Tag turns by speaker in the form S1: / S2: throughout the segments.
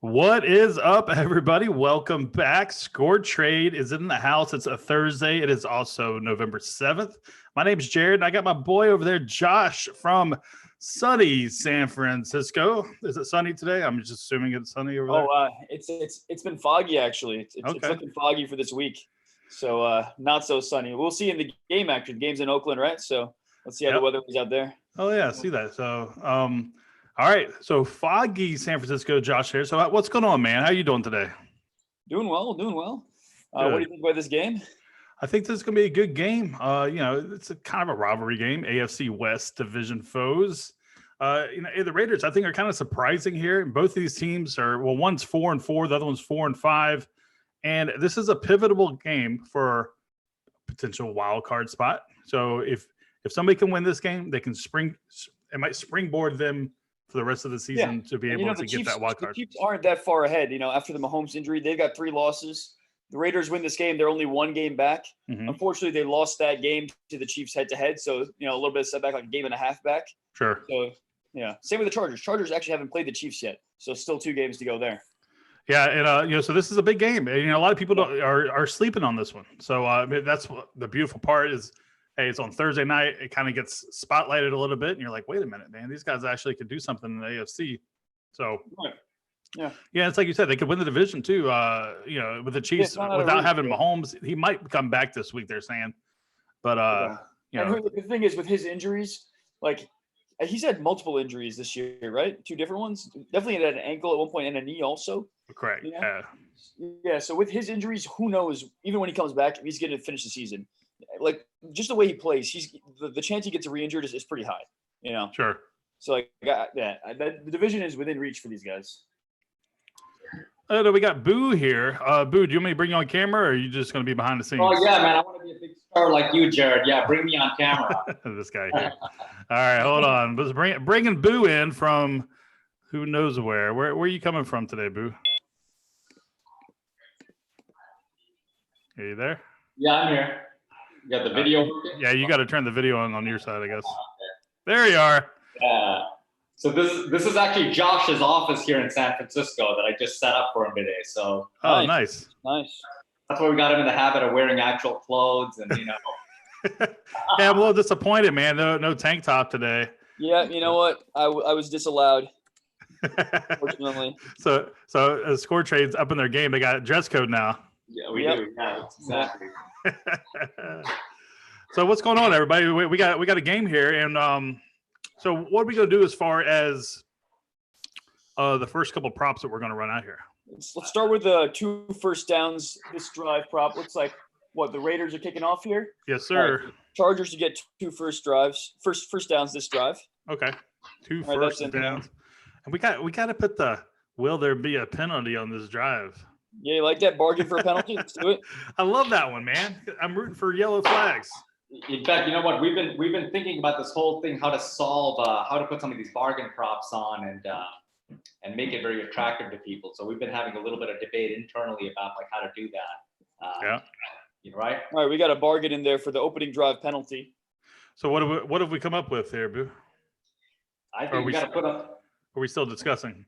S1: What is up, everybody? Welcome back. Score Trade is in the house. It's a Thursday. It is also November 7th. My name's Jared, and I got my boy over there, Josh, from sunny San Francisco. Is it sunny today? I'm just assuming it's sunny over there.
S2: It's been foggy actually. It's
S1: Okay.
S2: looking foggy for this week, so not so sunny. We'll see in the game. Actually, the game's in Oakland, right? So let's see how the weather is out there.
S1: Oh yeah, I see that. So, all right. So foggy San Francisco, Josh here. So what's going on, man? How you doing today?
S2: Doing well. What do you think about this game?
S1: I think this is going to be a good game. It's a kind of a rivalry game. AFC West division foes. The Raiders, I think, are kind of surprising here. Both of these teams are, well, one's 4-4, the other one's 4-5. And this is a pivotal game for potential wild card spot. So if somebody can win this game, they can it might springboard them for the rest of the season to be able to get that wild card.
S2: The Chiefs aren't that far ahead. After the Mahomes injury, they've got 3 losses. The Raiders win this game. They're only 1 game back.
S1: Mm-hmm.
S2: Unfortunately, they lost that game to the Chiefs head-to-head. So, a little bit of setback, like a game and a half back.
S1: Sure.
S2: So, yeah. Same with the Chargers. Chargers actually haven't played the Chiefs yet. So, still 2 games to go there.
S1: Yeah, and so this is a big game. And, a lot of people are sleeping on this one. So that's what the beautiful part is. Hey, it's on Thursday night. It kind of gets spotlighted a little bit, and you're like, wait a minute, man, these guys actually could do something in the AFC. So,
S2: yeah,
S1: it's like you said, they could win the division too. With the Chiefs, without having Mahomes, he might come back this week. They're saying, but
S2: the thing is with his injuries, like he's had multiple injuries this year, right? 2 different ones. Definitely had an ankle at one point and a knee also.
S1: Correct.
S2: Yeah. So with his injuries, who knows? Even when he comes back, if he's going to finish the season. Like just the way he plays, the chance he gets re-injured is pretty high.
S1: Sure.
S2: So the division is within reach for these guys.
S1: We got Boo here. Boo, do you want me to bring you on camera, or are you just going to be behind the scenes?
S3: Oh yeah, man! I want to be a big star like you, Jared. Yeah, bring me on camera.
S1: This guy here. All right, hold on. Let's bringing Boo in from who knows where. Where are you coming from today, Boo? Are you there?
S3: Yeah, I'm here. You got the video working?
S1: Yeah, you got to turn the video on your side, I guess. There you are.
S3: Yeah. So this is actually Josh's office here in San Francisco that I just set up for him today. So
S1: nice.
S3: That's why we got him in the habit of wearing actual clothes and
S1: Yeah, I'm a little disappointed, man. No tank top today.
S2: Yeah, you know what? I was disallowed. Unfortunately.
S1: So Score Trade's up in their game. They got dress code now.
S3: Yeah, we do. Yeah, exactly.
S1: So what's going on, everybody? We got a game here, and so what are we going to do as far as the first couple props that we're going to run out here?
S2: Let's start with the 2 first downs. This drive prop looks like the Raiders are kicking off here.
S1: Yes, sir.
S2: Chargers to get 2 first downs this drive.
S1: Okay, 2 first downs, and we got to put the will there be a penalty on this drive?
S2: Yeah, you like that bargain for a penalty? Let's do it.
S1: I love that one, man. I'm rooting for yellow flags.
S3: In fact, you know what? We've been thinking about this whole thing, how to solve, how to put some of these bargain props on and make it very attractive to people. So we've been having a little bit of debate internally about how to do that. Right?
S2: All right, we got a bargain in there for the opening drive penalty.
S1: So what have we come up with here, Boo?
S3: I think we got to put up.
S1: Are we still discussing?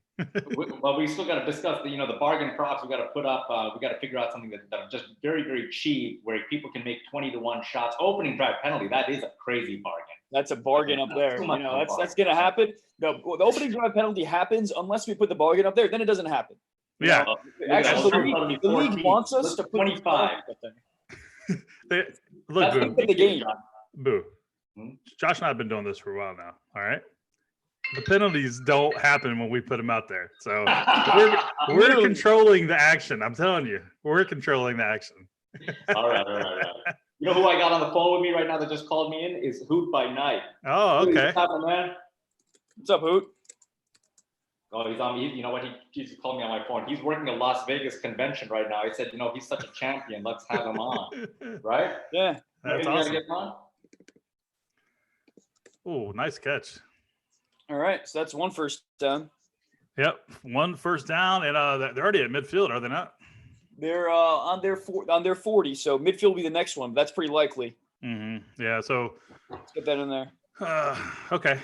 S3: Well, we still got to discuss the bargain props. We got to put up. We got to figure out something that are just very, very cheap, where people can make 20-1 shots. Opening drive penalty. That is a crazy bargain.
S2: That's a bargain up there. That's going to happen. The opening drive penalty happens unless we put the bargain up there. Then it doesn't happen.
S1: Yeah.
S2: Actually, the league wants us to put
S3: 25.
S1: Look, Boo.
S2: The game.
S1: Boo. Josh and I have been doing this for a while now. All right. The penalties don't happen when we put them out there. So we're controlling the action. I'm telling you, we're controlling the action.
S3: All right. You know who I got on the phone with me right now that just called me in is Hoot by Night.
S1: Oh, okay.
S3: What's happening, man?
S2: What's up, Hoot?
S3: Oh, he's on me. You know what? He just called me on my phone. He's working a Las Vegas convention right now. He said, he's such a champion. Let's have him on. Right?
S2: Yeah.
S1: That's awesome. Get him on? Oh, nice catch.
S2: All right, so that's 1 first down.
S1: Yep, 1 first down, and they're already at midfield, are they not?
S2: They're on their 40, so midfield will be the next one. But that's pretty likely.
S1: Mm-hmm. Yeah, so
S2: let's get that in there.
S1: Okay.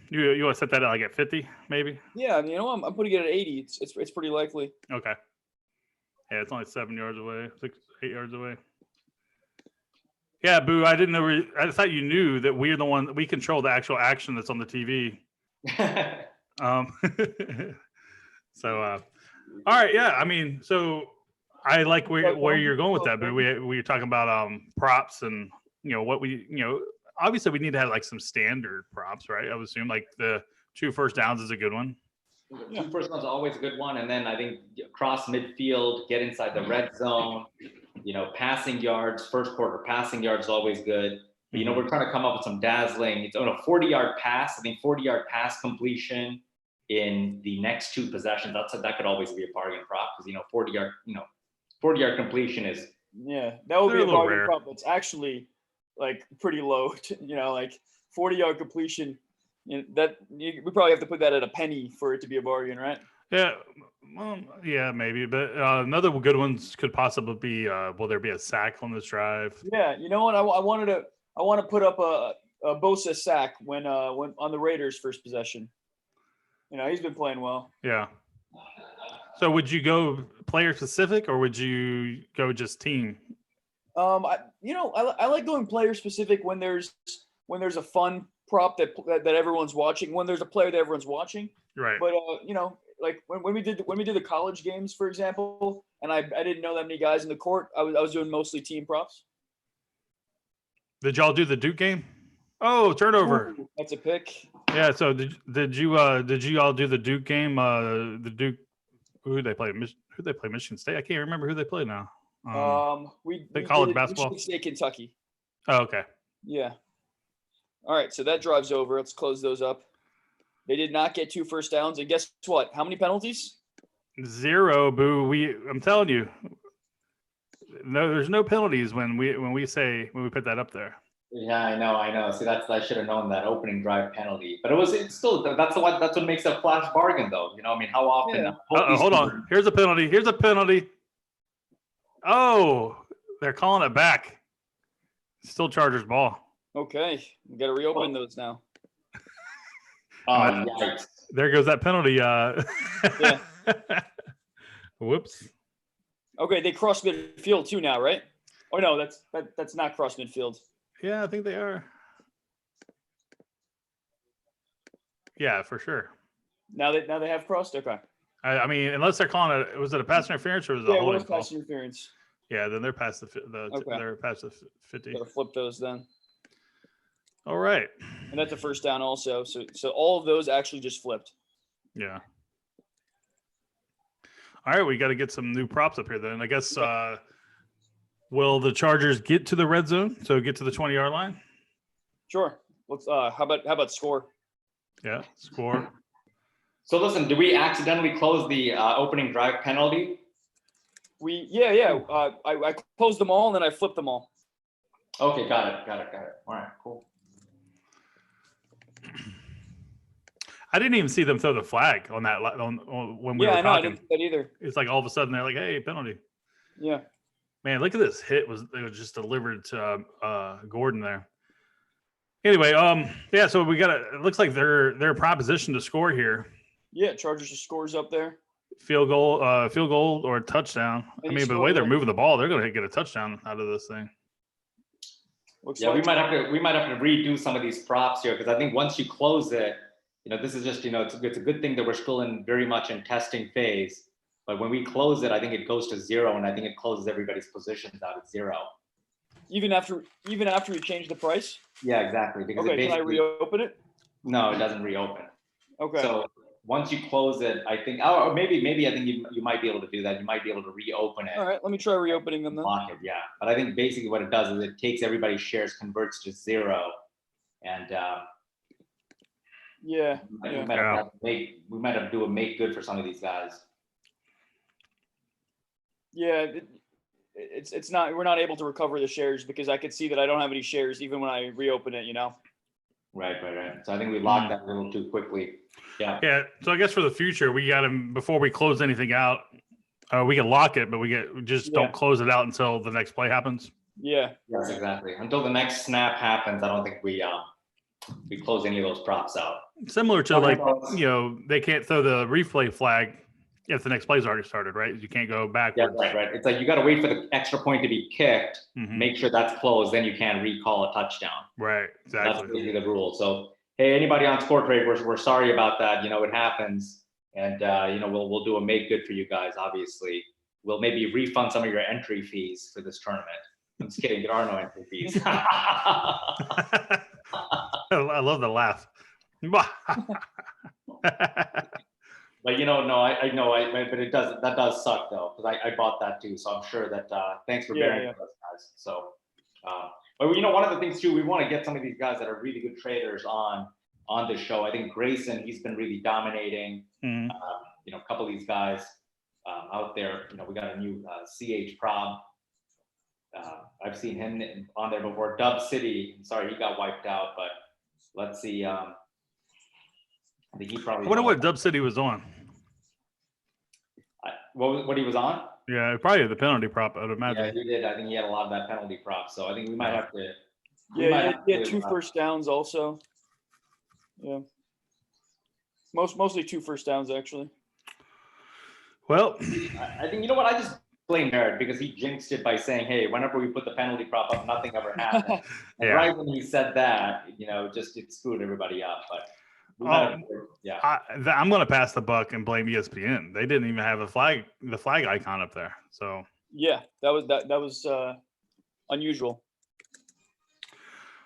S1: You want to set that at like at 50, maybe?
S2: Yeah, you know, I'm putting it at 80. It's pretty likely.
S1: Okay. Yeah, it's only 7 yards away, 8 yards away. Yeah, Boo. I didn't know. I thought you knew that we're the one we control the actual action that's on the TV. So, all right, yeah. I mean, so I like where you're going with that, Boo. We were talking about props and what we obviously we need to have like some standard props, right? I would assume like the 2 first downs is a good one.
S3: 2 first downs is always a good one, and then I think cross midfield, get inside the red zone. Passing yards, first quarter passing yards is always good. But, we're trying to come up with some dazzling. It's on a 40-yard pass. I think 40-yard pass completion in the next 2 possessions. That could always be a bargain prop because 40-yard completion is
S2: that would be a bargain prop. That's actually like pretty low. Like 40-yard completion. We probably have to put that at a penny for it to be a bargain, right?
S1: Yeah, well, yeah, maybe. But another good ones could possibly be: will there be a sack on this drive?
S2: Yeah, you know what? I want to put up a Bosa sack when on the Raiders' first possession. He's been playing well.
S1: Yeah. So would you go player specific or would you go just team?
S2: I like going player specific when there's a fun prop that everyone's watching, when there's a player that everyone's watching.
S1: Right.
S2: But like when we did the college games, for example, and I didn't know that many guys in the court, I was doing mostly team props.
S1: Did y'all do the Duke game? Oh, turnover.
S2: Ooh, that's a pick.
S1: Yeah. So did you all do the Duke game? The Duke. Who they play? Who they play? Michigan State. I can't remember who they play now.
S2: We
S1: college
S2: did
S1: basketball.
S2: Michigan State, Kentucky.
S1: Oh, okay.
S2: Yeah. All right. So that drive's over. Let's close those up. They did not get 2 first downs, and guess what? How many penalties? 0,
S1: Boo. I'm telling you. No, there's no penalties when we put that up there.
S3: Yeah, I know. See, I should have known that opening drive penalty, but it's still that's what makes a flash bargain, though. How often?
S2: Yeah.
S1: Hold on. Here's a penalty. Oh, they're calling it back. Still Chargers ball.
S2: Okay, we got to reopen those now.
S3: Yikes.
S1: There goes that penalty.
S2: Yeah.
S1: Whoops.
S2: Okay, they cross midfield too now, right? Oh no, that's not cross midfield.
S1: Yeah, I think they are. Yeah, for sure.
S2: Now they have crossed. Okay.
S1: I mean, unless they're calling it, was it a pass interference or was it a holding call?
S2: Pass interference.
S1: Yeah, then they're past they're past the 50.
S2: Gotta flip those then.
S1: All right.
S2: And that's a first down also. So all of those actually just flipped.
S1: Yeah. All right, we got to get some new props up here then. I guess will the Chargers get to the red zone? So get to the 20-yard line?
S2: Sure. Let's how about score?
S1: Yeah, score.
S3: So listen, do we accidentally close the opening drive penalty?
S2: I closed them all and then I flipped them all.
S3: Okay, got it. All right, cool.
S1: I didn't even see them throw the flag on that when we were talking.
S2: I didn't see that either.
S1: It's like all of a sudden they're like, "Hey, penalty!"
S2: Yeah.
S1: Man, look at this hit! It was just delivered to Gordon there. Anyway, yeah. So we got it looks like they're in proposition to score here.
S2: Yeah, Chargers just scores up there.
S1: Field goal or a touchdown. I mean, but the way they're moving the ball, they're going to get a touchdown out of this thing.
S3: We might have to redo some of these props here because I think once you close it, this is just it's a good thing that we're still very much in testing phase. But when we close it, I think it goes to 0, and I think it closes everybody's positions out at 0.
S2: Even after you change the price?
S3: Yeah, exactly. Because
S2: can I reopen it?
S3: No, it doesn't reopen.
S2: Okay.
S3: So once you close it, I think, or maybe I think you might be able to do that. You might be able to reopen it.
S2: All right, let me try reopening them then.
S3: Lock it, yeah. But I think basically what it does is it takes everybody's shares, converts to 0, and we might have to do a make good for some of these guys.
S2: Yeah, it's not. We're not able to recover the shares because I could see that I don't have any shares even when I reopen it.
S3: Right. So I think we locked that a little too quickly. Yeah.
S1: Yeah. So I guess for the future, we got to before we close anything out, we can lock it, but don't close it out until the next play happens.
S2: Yeah.
S3: Yes, exactly. Until the next snap happens, I don't think we close any of those props out.
S1: Similar to like, they can't throw the replay flag if the next play's already started, right? You can't go backwards.
S3: Yeah, right. It's like you got to wait for the extra point to be kicked, make sure that's closed, then you can recall a touchdown.
S1: Right, exactly.
S3: That's basically the rule. So, hey, anybody on ScoreTrade, we're sorry about that. It happens, and we'll do a make good for you guys. Obviously, we'll maybe refund some of your entry fees for this tournament. I'm just kidding. There are no entry fees.
S1: I love the laugh.
S3: But no, I know, but that does suck though, because I bought that too. So I'm sure that thanks for bearing with us, guys. So, but one of the things too, we want to get some of these guys that are really good traders on this show. I think Grayson, he's been really dominating. A couple of these guys out there. We got a new CH Prob. I've seen him on there before. Dub City. Sorry, he got wiped out, but let's see. I think he probably.
S1: I wonder what Dub City was on.
S3: What he was on?
S1: Yeah, probably the penalty prop, I'd imagine.
S3: Yeah, he did. I think he had a lot of that penalty prop. So I think we might have to.
S2: Yeah, he had 2 first downs also. Yeah. Mostly 2 first downs, actually.
S1: Well,
S3: I think, I just blame Merritt because he jinxed it by saying, hey, whenever we put the penalty prop up, nothing ever happened. And right when he said that, it screwed everybody up. But I'm
S1: going to pass the buck and blame ESPN. They didn't even have the flag icon up there. So
S2: yeah, that was unusual.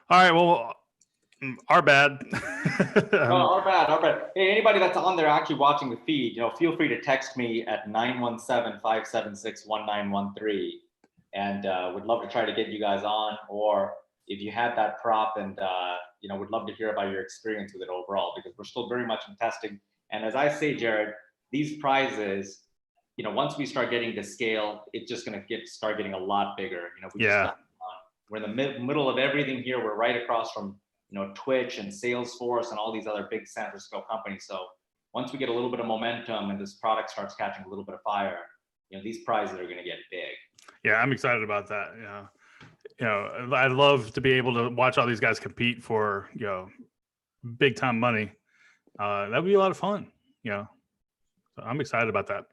S1: All right, well, our bad.
S3: Our bad. Hey, anybody that's on there actually watching the feed, feel free to text me at 917-576-1913, and would love to try to get you guys on. Or if you had that prop, and would love to hear about your experience with it overall, because we're still very much in testing. And as I say, Jared, these prizes, once we start getting to scale, it's just going to start getting a lot bigger. We're in the middle of everything here. We're right across from Twitch and Salesforce and all these other big San Francisco companies. So once we get a little bit of momentum and this product starts catching a little bit of fire, these prizes are going to get big.
S1: Yeah, I'm excited about that. I'd love to be able to watch all these guys compete for big time money. That would be a lot of fun. So I'm excited about that.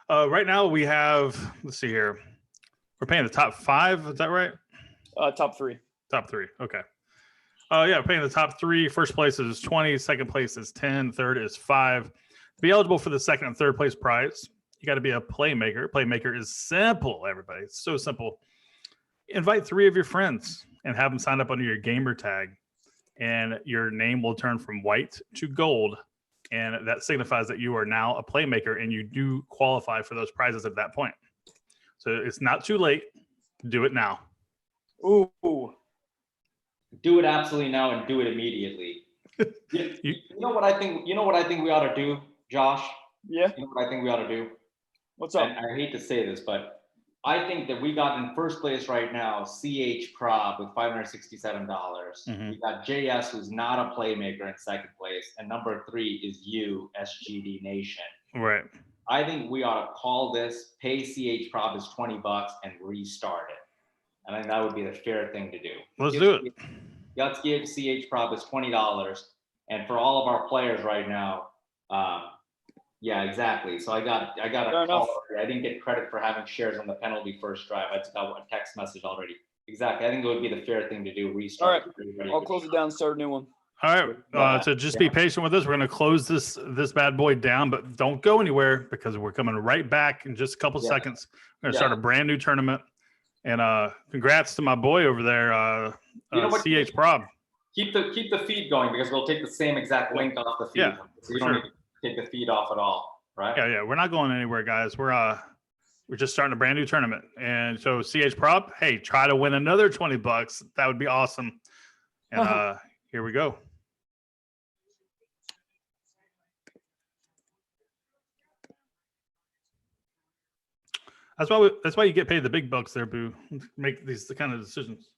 S1: Right now we have, let's see here, we're paying the top 5. Is that right?
S2: Top 3.
S1: Top 3. Okay. We're paying the top 3. First place is 20. Second place is 10. Third is 5. To be eligible for the second and third place prize, you got to be a playmaker. Playmaker is simple, everybody. It's so simple. Invite 3 of your friends and have them sign up under your gamer tag, and your name will turn from white to gold, and that signifies that you are now a playmaker and you do qualify for those prizes at that point. So it's not too late. Do it now.
S2: Ooh.
S3: Do it absolutely now and do it immediately. You know what I think we ought to do, Josh?
S2: Yeah.
S3: You know what I think we ought to do?
S2: What's up?
S3: And I hate to say this, but I think that we got in first place right now CH Prob with $567. We got JS, who's not a playmaker, in second place, and number 3 is you, SGD Nation.
S1: Right.
S3: I think we ought to call this, pay CH Prob his $20 and restart it. I think that would be the fair thing to do.
S1: Let's do it.
S3: Let's give CH Prob his $20, and for all of our players right now, yeah, exactly. So I got a call. I didn't get credit for having shares on the penalty first drive. I just got a text message already. Exactly. I think it would be the fair thing to do. Restart.
S2: All right. I'll close it down and start a new one.
S1: All right. So just be patient with us. We're going to close this bad boy down, but don't go anywhere, because we're coming right back in just a couple seconds. We're going to start a brand new tournament. And congrats to my boy over there, CH Prob.
S3: Keep the feed going, because we'll take the same exact link off the feed.
S1: Yeah,
S3: so you don't need to take the feed off at all, right?
S1: Yeah. We're not going anywhere, guys. We're just starting a brand new tournament. And so CH Prob, hey, try to win another $20. That would be awesome. And here we go. That's why you get paid the big bucks there, Boo. Make these kind of decisions.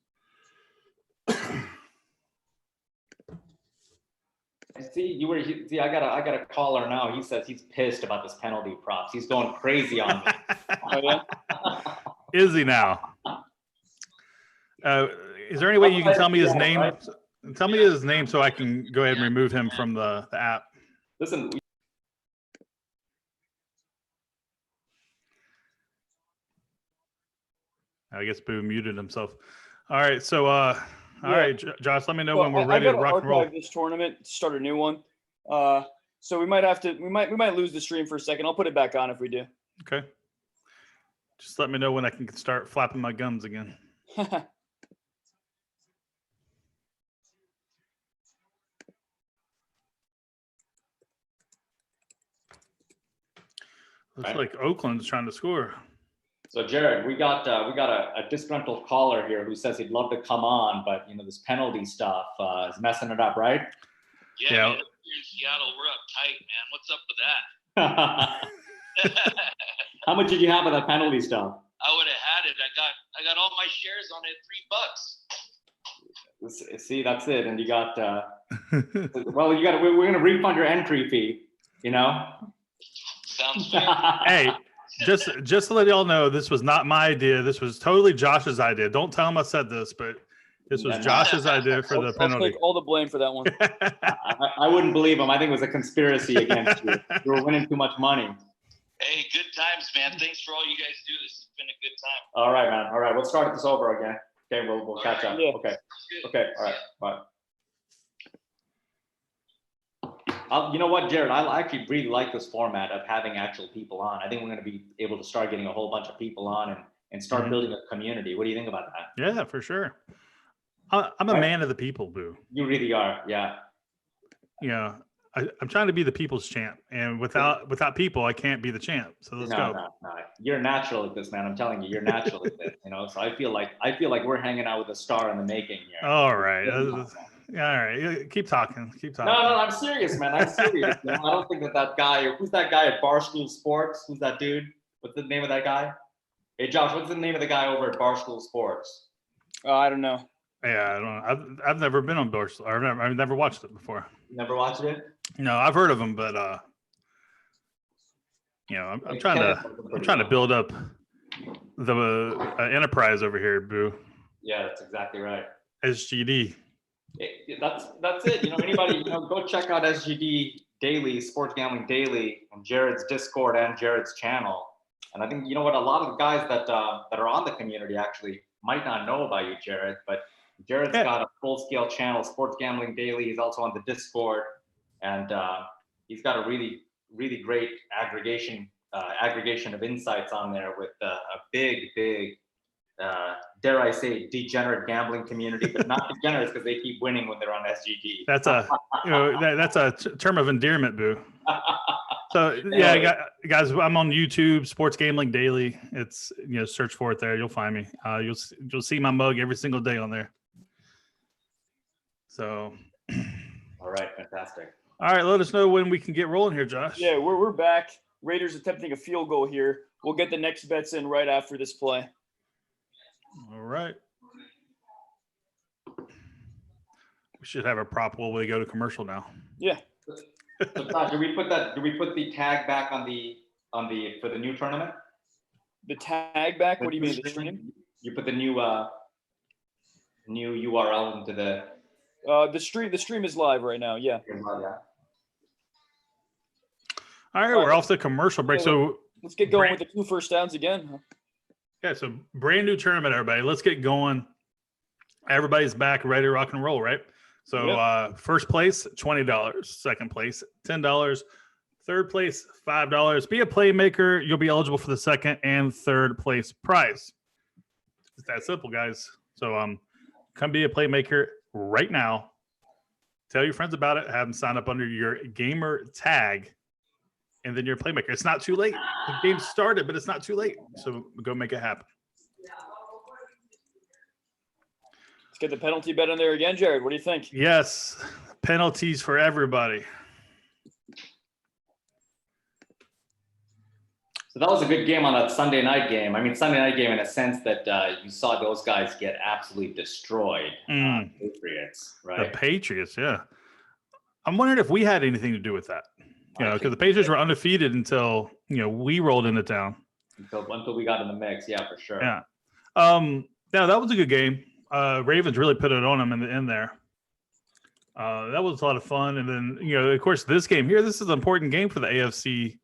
S3: See, I got a caller now. He says he's pissed about this penalty props. He's going crazy on me.
S2: Oh, yeah?
S1: Is he now? Is there any way you can tell me his name?
S3: Right?
S1: Tell me his name so I can go ahead and remove him from the app.
S3: Listen,
S1: I guess Boo muted himself. All right, so all right, Josh, let me know when we're ready
S2: I
S1: to rock and roll.
S2: This tournament, start a new one. So we might lose the stream for a second. I'll put it back on if we do.
S1: Okay. Just let me know when I can start flapping my gums again. Looks like Oakland's trying to score.
S3: So Jared, we got a disgruntled caller here who says he'd love to come on, but this penalty stuff is messing it up, right?
S4: Yeah. Man, here in Seattle, we're uptight, man. What's up with that?
S3: How much did you have of that penalty stuff?
S4: I would have had it. I got all my shares on it, $3.
S3: See, that's it. And you got well, we're gonna refund your entry fee,
S4: Sounds fair.
S1: Hey, just to let y'all know, this was not my idea. This was totally Josh's idea. Don't tell him I said this, but this was Josh's idea for the penalty.
S2: I'll take all the blame for that one.
S3: I wouldn't believe him. I think it was a conspiracy against you. You were winning too much money.
S4: Hey, good times, man. Thanks for all you guys do. This has been a good time.
S3: All right, man. All right, we'll start this over again. Okay, we'll catch up.
S2: Yeah.
S3: Okay. Okay. All right. Bye. You know what, Jared? I actually really like this format of having actual people on. I think we're going to be able to start getting a whole bunch of people on and start building a community. What do you think about that?
S1: Yeah, for sure. I'm a man of the people, Boo.
S3: You really are. Yeah.
S1: Yeah. I'm trying to be the people's champ, and without people, I can't be the champ. So let's go.
S3: No. You're natural at this, man. I'm telling you, you're natural at this. So I feel like we're hanging out with a star in the making here.
S1: All right. All right. Keep talking.
S3: No, I'm serious, man. I'm serious. I don't think that guy. Who's that guy at Barstool Sports? Who's that dude? What's the name of that guy? Hey, Josh, what's the name of the guy over at Barstool Sports?
S2: I don't know.
S1: Yeah, I don't know. I've never been on Barstool. I've never watched it before.
S3: Never watched it?
S1: No, I've heard of them, but I'm trying to build up the enterprise over here, Boo.
S3: Yeah, that's exactly right.
S1: SGD.
S3: That's it. Anybody, go check out SGD Daily, Sports Gambling Daily, on Jared's Discord and Jared's channel. And I think a lot of the guys that are on the community actually might not know about you, Jared, but Jared's got a full-scale channel, Sports Gambling Daily. He's also on the Discord, and he's got a really, really great aggregation of insights on there with a big, dare I say, degenerate gambling community, but not degenerates because they keep winning when they're on SGD.
S1: That's a term of endearment, Boo. So yeah, guys, I'm on YouTube, Sports Gambling Daily. It's search for it there. You'll find me. You'll see my mug every single day on there. So.
S3: All right, fantastic.
S1: All right, let us know when we can get rolling here, Josh.
S2: Yeah, we're back. Raiders attempting a field goal here. We'll get the next bets in right after this play.
S1: All right. We should have a prop while we go to commercial now.
S2: Yeah.
S3: So Josh, do we put the tag back on the for the new tournament?
S2: The tag back? What do you mean? The stream?
S3: You put the new URL into the
S2: the stream is live right now. Yeah.
S1: All right, we're off the commercial break. So
S2: let's get going with the 2 first downs again.
S1: Yeah, so brand new tournament, everybody. Let's get going. Everybody's back, ready to rock and roll, right? So first place, $20. Second place, $10. Third place, $5. Be a playmaker. You'll be eligible for the second and third place prize. It's that simple, guys. So come be a playmaker right now. Tell your friends about it. Have them sign up under your gamer tag. And then you're a playmaker. It's not too late. The game started, but it's not too late. So go make it happen.
S2: Let's get the penalty bet in there again, Jared. What do you think?
S1: Yes. Penalties for everybody.
S3: So that was a good game on that Sunday night game. I mean, Sunday night game in a sense that you saw those guys get absolutely destroyed. Patriots, right?
S1: The Patriots, yeah. I'm wondering if we had anything to do with that. Because the Patriots were undefeated until we rolled into town.
S3: Until we got in the mix, yeah, for sure.
S1: Yeah. That was a good game. Ravens really put it on them in the end there. That was a lot of fun. And then, of course, this game here, this is an important game for the AFC,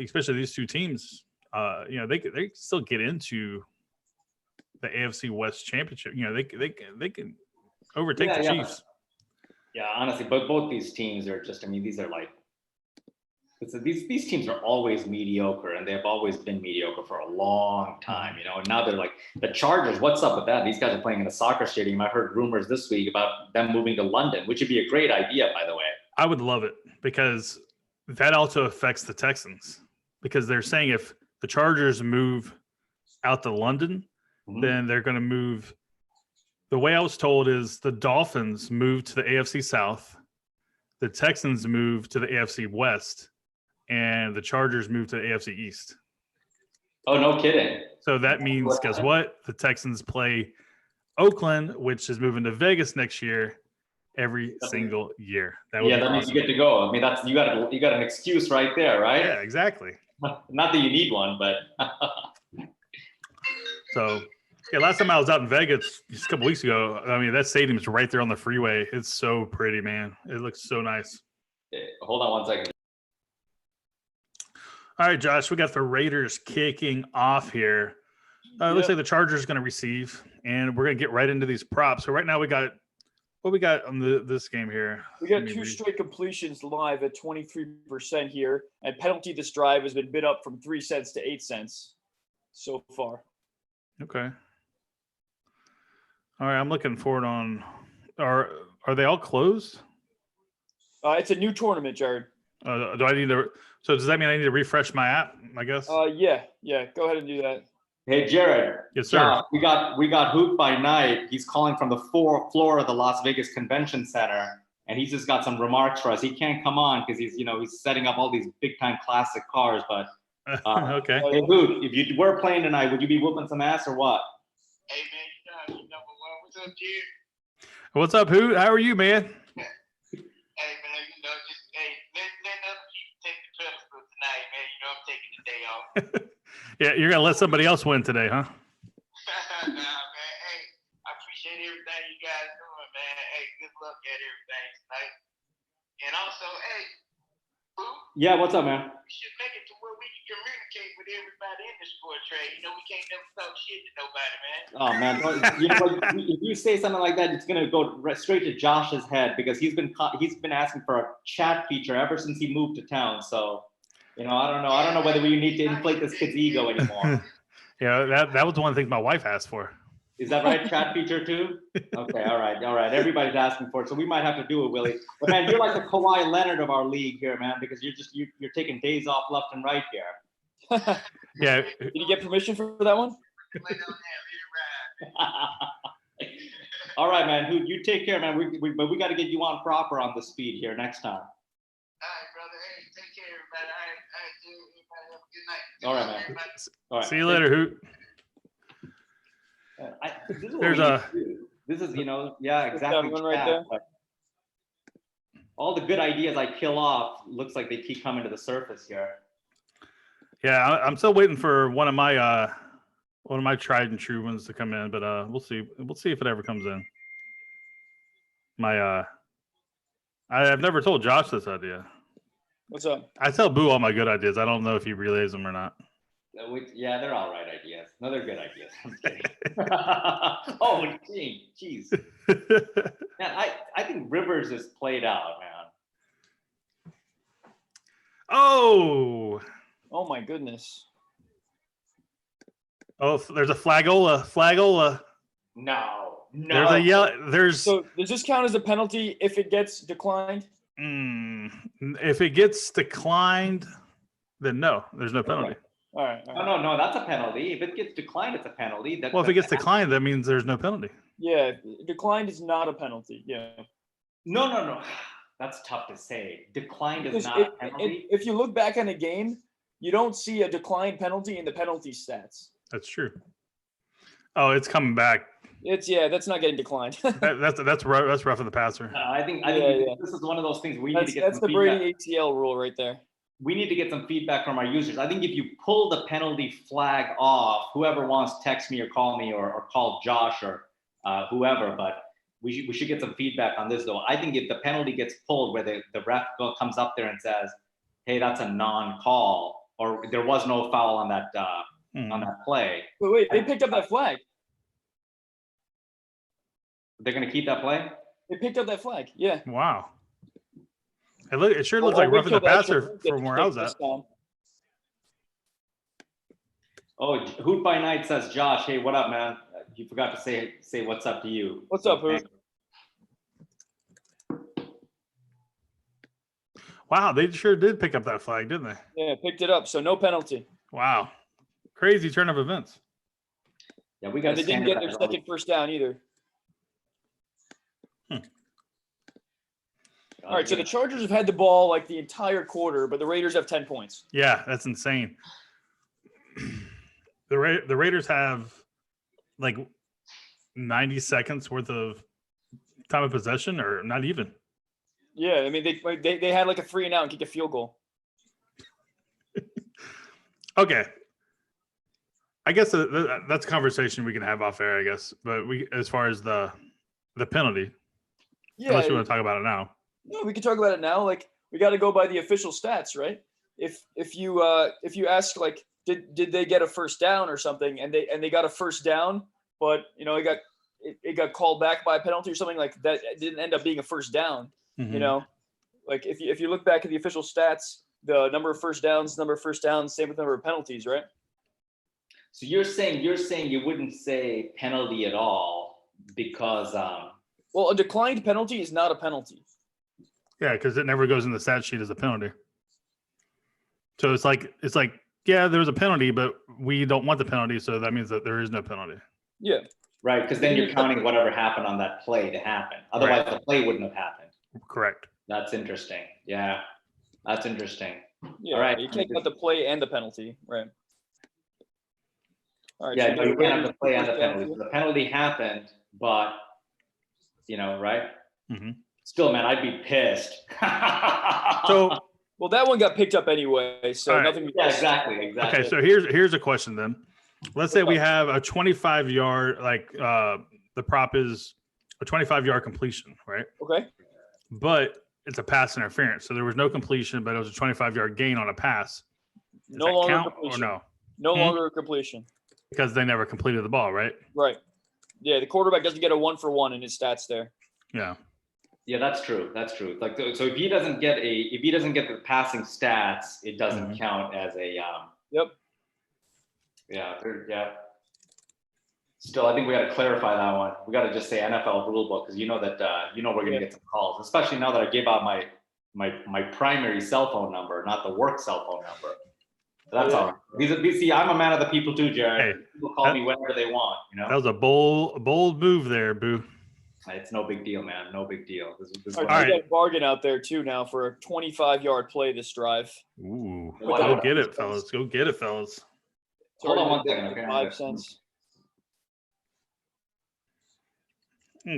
S1: especially these two teams. They can still get into the AFC West Championship. They can overtake the Chiefs.
S3: Yeah, honestly, but both these teams are just, these are like, these teams are always mediocre, and they've always been mediocre for a long time, and now they're like the Chargers. What's up with that? These guys are playing in a soccer stadium. I heard rumors this week about them moving to London, which would be a great idea, by the way.
S1: I would love it, because that also affects the Texans, because they're saying if the Chargers move out to London, then they're going to move. The way I was told is the Dolphins move to the AFC South, the Texans move to the AFC West, and the Chargers move to the AFC East.
S3: Oh, no kidding.
S1: So that means, guess what? The Texans play Oakland, which is moving to Vegas next year, every single year.
S3: That means you get to go. That's you got an excuse right there, right?
S1: Yeah, exactly.
S3: Not that you need one, but
S1: so yeah, last time I was out in Vegas just a couple weeks ago, that stadium is right there on the freeway. It's so pretty, man. It looks so nice.
S3: Okay, hold on one second.
S1: All right, Josh, we got the Raiders kicking off here. It looks like the Chargers are going to receive, and we're going to get right into these props. So right now we got what we got on this game here.
S2: We got two straight completions live at 23% here, and penalty this drive has been bid up from 3 cents to 8 cents so far.
S1: Okay. All right, I'm looking forward on. Are they all closed?
S2: It's a new tournament, Jared.
S1: Do I need to? So does that mean I need to refresh my app? I guess.
S2: Yeah. Go ahead and do that.
S3: Hey, Jared.
S1: Yes, sir.
S3: We got Hoop by Night. He's calling from the fourth floor of the Las Vegas Convention Center, and he's just got some remarks for us. He can't come on because he's setting up all these big time classic cars. But
S1: okay.
S3: Hey, Hoop, if you were playing tonight, would you be whooping some ass or what?
S4: Hey man, you number one. What's up, Jared?
S1: What's up, Hoot? How are you, man?
S4: Hey man, just let other people take the pedestal tonight, man. I'm taking the day off.
S1: Yeah, you're gonna let somebody else win today, huh?
S4: Nah, man. Hey, I appreciate everything you guys doing, man. Hey, good luck at everything tonight. And also, hey, Boo.
S3: Yeah, what's up, man?
S4: We should make it to where we can communicate with everybody in the sport trade. We can't never talk shit to nobody, man.
S3: Oh man, if you say something like that, it's gonna go straight to Josh's head, because he's been asking for a chat feature ever since he moved to town. So, I don't know whether we need to inflate this kid's ego anymore.
S1: Yeah, that was one of the things my wife asked for.
S3: Is that right? Chat feature too? Okay, all right. Everybody's asking for it, so we might have to do it, Willie. But man, you're like the Kawhi Leonard of our league here, man, because you're taking days off left and right here.
S1: Yeah.
S2: Did you get permission for that one?
S3: All right, man. You take care, man. But we got to get you on proper on the speed here next time.
S4: All right, brother. Hey, take care, everybody.
S3: All right, man. All right.
S1: See you later, Hoot.
S3: This is exactly
S2: right there.
S3: All the good ideas I kill off looks like they keep coming to the surface here.
S1: Yeah, I'm still waiting for one of my tried and true ones to come in, but we'll see if it ever comes in. I've never told Josh this idea.
S2: What's up?
S1: I tell Boo all my good ideas. I don't know if he relays them or not.
S3: Yeah, they're all right ideas. No, they're good ideas. I'm kidding. Oh, jeez. Man, I think Rivers is played out, man.
S1: Oh
S2: my goodness.
S1: Oh, there's a flagola.
S3: No.
S1: There's a yellow.
S2: So does this count as a penalty if it gets declined?
S1: If it gets declined, then no, there's no penalty.
S2: Okay. All right.
S3: No, that's a penalty. If it gets declined, it's a penalty.
S1: If it gets declined, that means there's no penalty.
S2: Yeah, declined is not a penalty. Yeah.
S3: No. That's tough to say. Declined is not a penalty.
S2: If you look back on a game, you don't see a declined penalty in the penalty stats.
S1: That's true. Oh, it's coming back.
S2: That's not getting declined.
S1: that's rough of the passer.
S3: I think this is one of those things we need to get.
S2: That's the Brady ATL rule right there.
S3: We need to get some feedback from our users. I think if you pull the penalty flag off, whoever wants, text me or call me or call Josh or whoever. But we should get some feedback on this though. I think if the penalty gets pulled where the ref comes up there and says, hey, that's a non-call, or there was no foul on that play.
S2: Wait, they picked up that flag.
S3: They're going to keep that play?
S2: They picked up that flag. Yeah.
S1: Wow. It sure looks like roughing the passer from where I was at.
S3: Oh, Hoot by Night says, Josh, hey, what up, man? You forgot to say what's up to you.
S2: What's up, Hoot?
S1: Wow, they sure did pick up that flag, didn't they?
S2: Yeah, picked it up. So no penalty.
S1: Wow. Crazy turn of events.
S3: Yeah, we got.
S2: They didn't get their second first down either. All right, so the Chargers have had the ball like the entire quarter, but the Raiders have 10 points.
S1: Yeah, that's insane. The Raiders have like 90 seconds worth of time of possession, or not even.
S2: Yeah, I mean they had like a 3-and-out and kicked a field goal.
S1: Okay, I guess that's a conversation we can have off air, I guess. But as far as the penalty, unless you want to talk about it now.
S2: No, we can talk about it now. Like, we got to go by the official stats, right? If you ask, like, did they get a first down or something, and they got a first down, but it got called back by a penalty or something, like that, it didn't end up being a first down.
S1: Mm-hmm.
S2: Like if you look back at the official stats, the number of first downs, same with the number of penalties, right?
S3: So you're saying you wouldn't say penalty at all because
S2: well, a declined penalty is not a penalty.
S1: Yeah, because it never goes in the stat sheet as a penalty. So it's like, yeah, there was a penalty, but we don't want the penalty, so that means that there is no penalty.
S2: Yeah.
S3: Right, because then you're counting whatever happened on that play to happen. Otherwise, the play wouldn't have happened.
S1: Correct.
S3: That's interesting. Yeah, that's interesting.
S2: Yeah,
S3: all right.
S2: You can't count the play and the penalty, right? All right.
S3: Yeah,
S2: so
S3: you can't have the play and the penalty. So the penalty happened, but right?
S1: Mm-hmm.
S3: Still, man, I'd be pissed.
S1: Well,
S2: that one got picked up anyway, so
S1: right.
S2: nothing.
S3: Yeah, exactly.
S1: Okay, so here's a question then. Let's say we have a 25-yard, like the prop is a 25-yard completion, right?
S2: Okay.
S1: But it's a pass interference, so there was no completion, but it was a 25-yard gain on a pass. Does
S2: no
S1: that
S2: longer
S1: count
S2: completion.
S1: Or no?
S2: No longer a completion.
S1: Because they never completed the ball, right?
S2: Right. Yeah, the quarterback doesn't get a 1-for-1 in his stats there.
S1: Yeah.
S3: Yeah, that's true. Like, so if he doesn't get the passing stats, it doesn't count as a.
S2: Yep.
S3: Yeah. Still, I think we got to clarify that one. We got to just say NFL rulebook, because that we're gonna get some calls, especially now that I gave out my primary cell phone number, not the work cell phone number. That's all. See, I'm a man of the people too, Jared.
S1: Hey,
S3: people call me whenever they want.
S1: That was a bold move there, Boo.
S3: It's no big deal, man. No big deal. This
S2: all right, we got a bargain out there too now for a 25-yard play this drive.
S1: Ooh, go get it, fellas. Go get it, fellas.
S3: Hold on one second. Okay.
S2: 5 cents.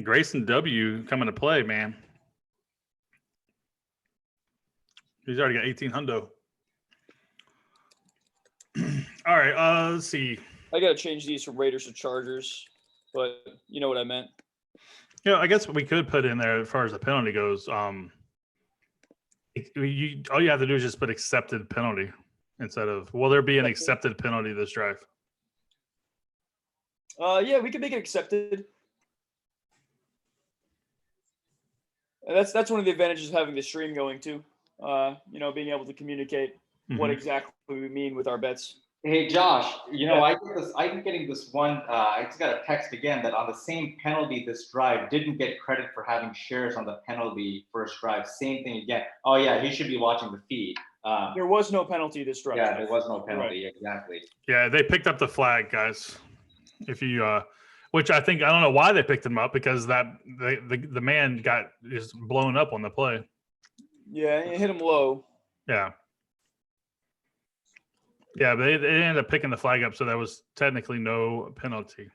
S1: Grayson W coming to play, man. He's already got 18 hundo. All right, let's see.
S2: I got to change these from Raiders to Chargers, but you know what I meant.
S1: Yeah, I guess we could put in there as far as the penalty goes. All you have to do is just put accepted penalty instead of, will there be an accepted penalty this drive?
S2: Yeah, we can make it accepted. And that's one of the advantages of having the stream going too. Being able to communicate what exactly we mean with our bets.
S3: Hey Josh, I'm getting this one. I just got a text again that on the same penalty, this drive didn't get credit for having shares on the penalty first drive. Same thing again. Oh yeah, he should be watching the feed.
S2: There was no penalty this drive.
S3: Yeah, there was no penalty. Right. Exactly.
S1: Yeah, they picked up the flag, guys. If you, which I don't know why they picked him up, because the man got just blown up on the play.
S2: Yeah, it hit him low.
S1: Yeah. Yeah, but they ended up picking the flag up, so that was technically no penalty.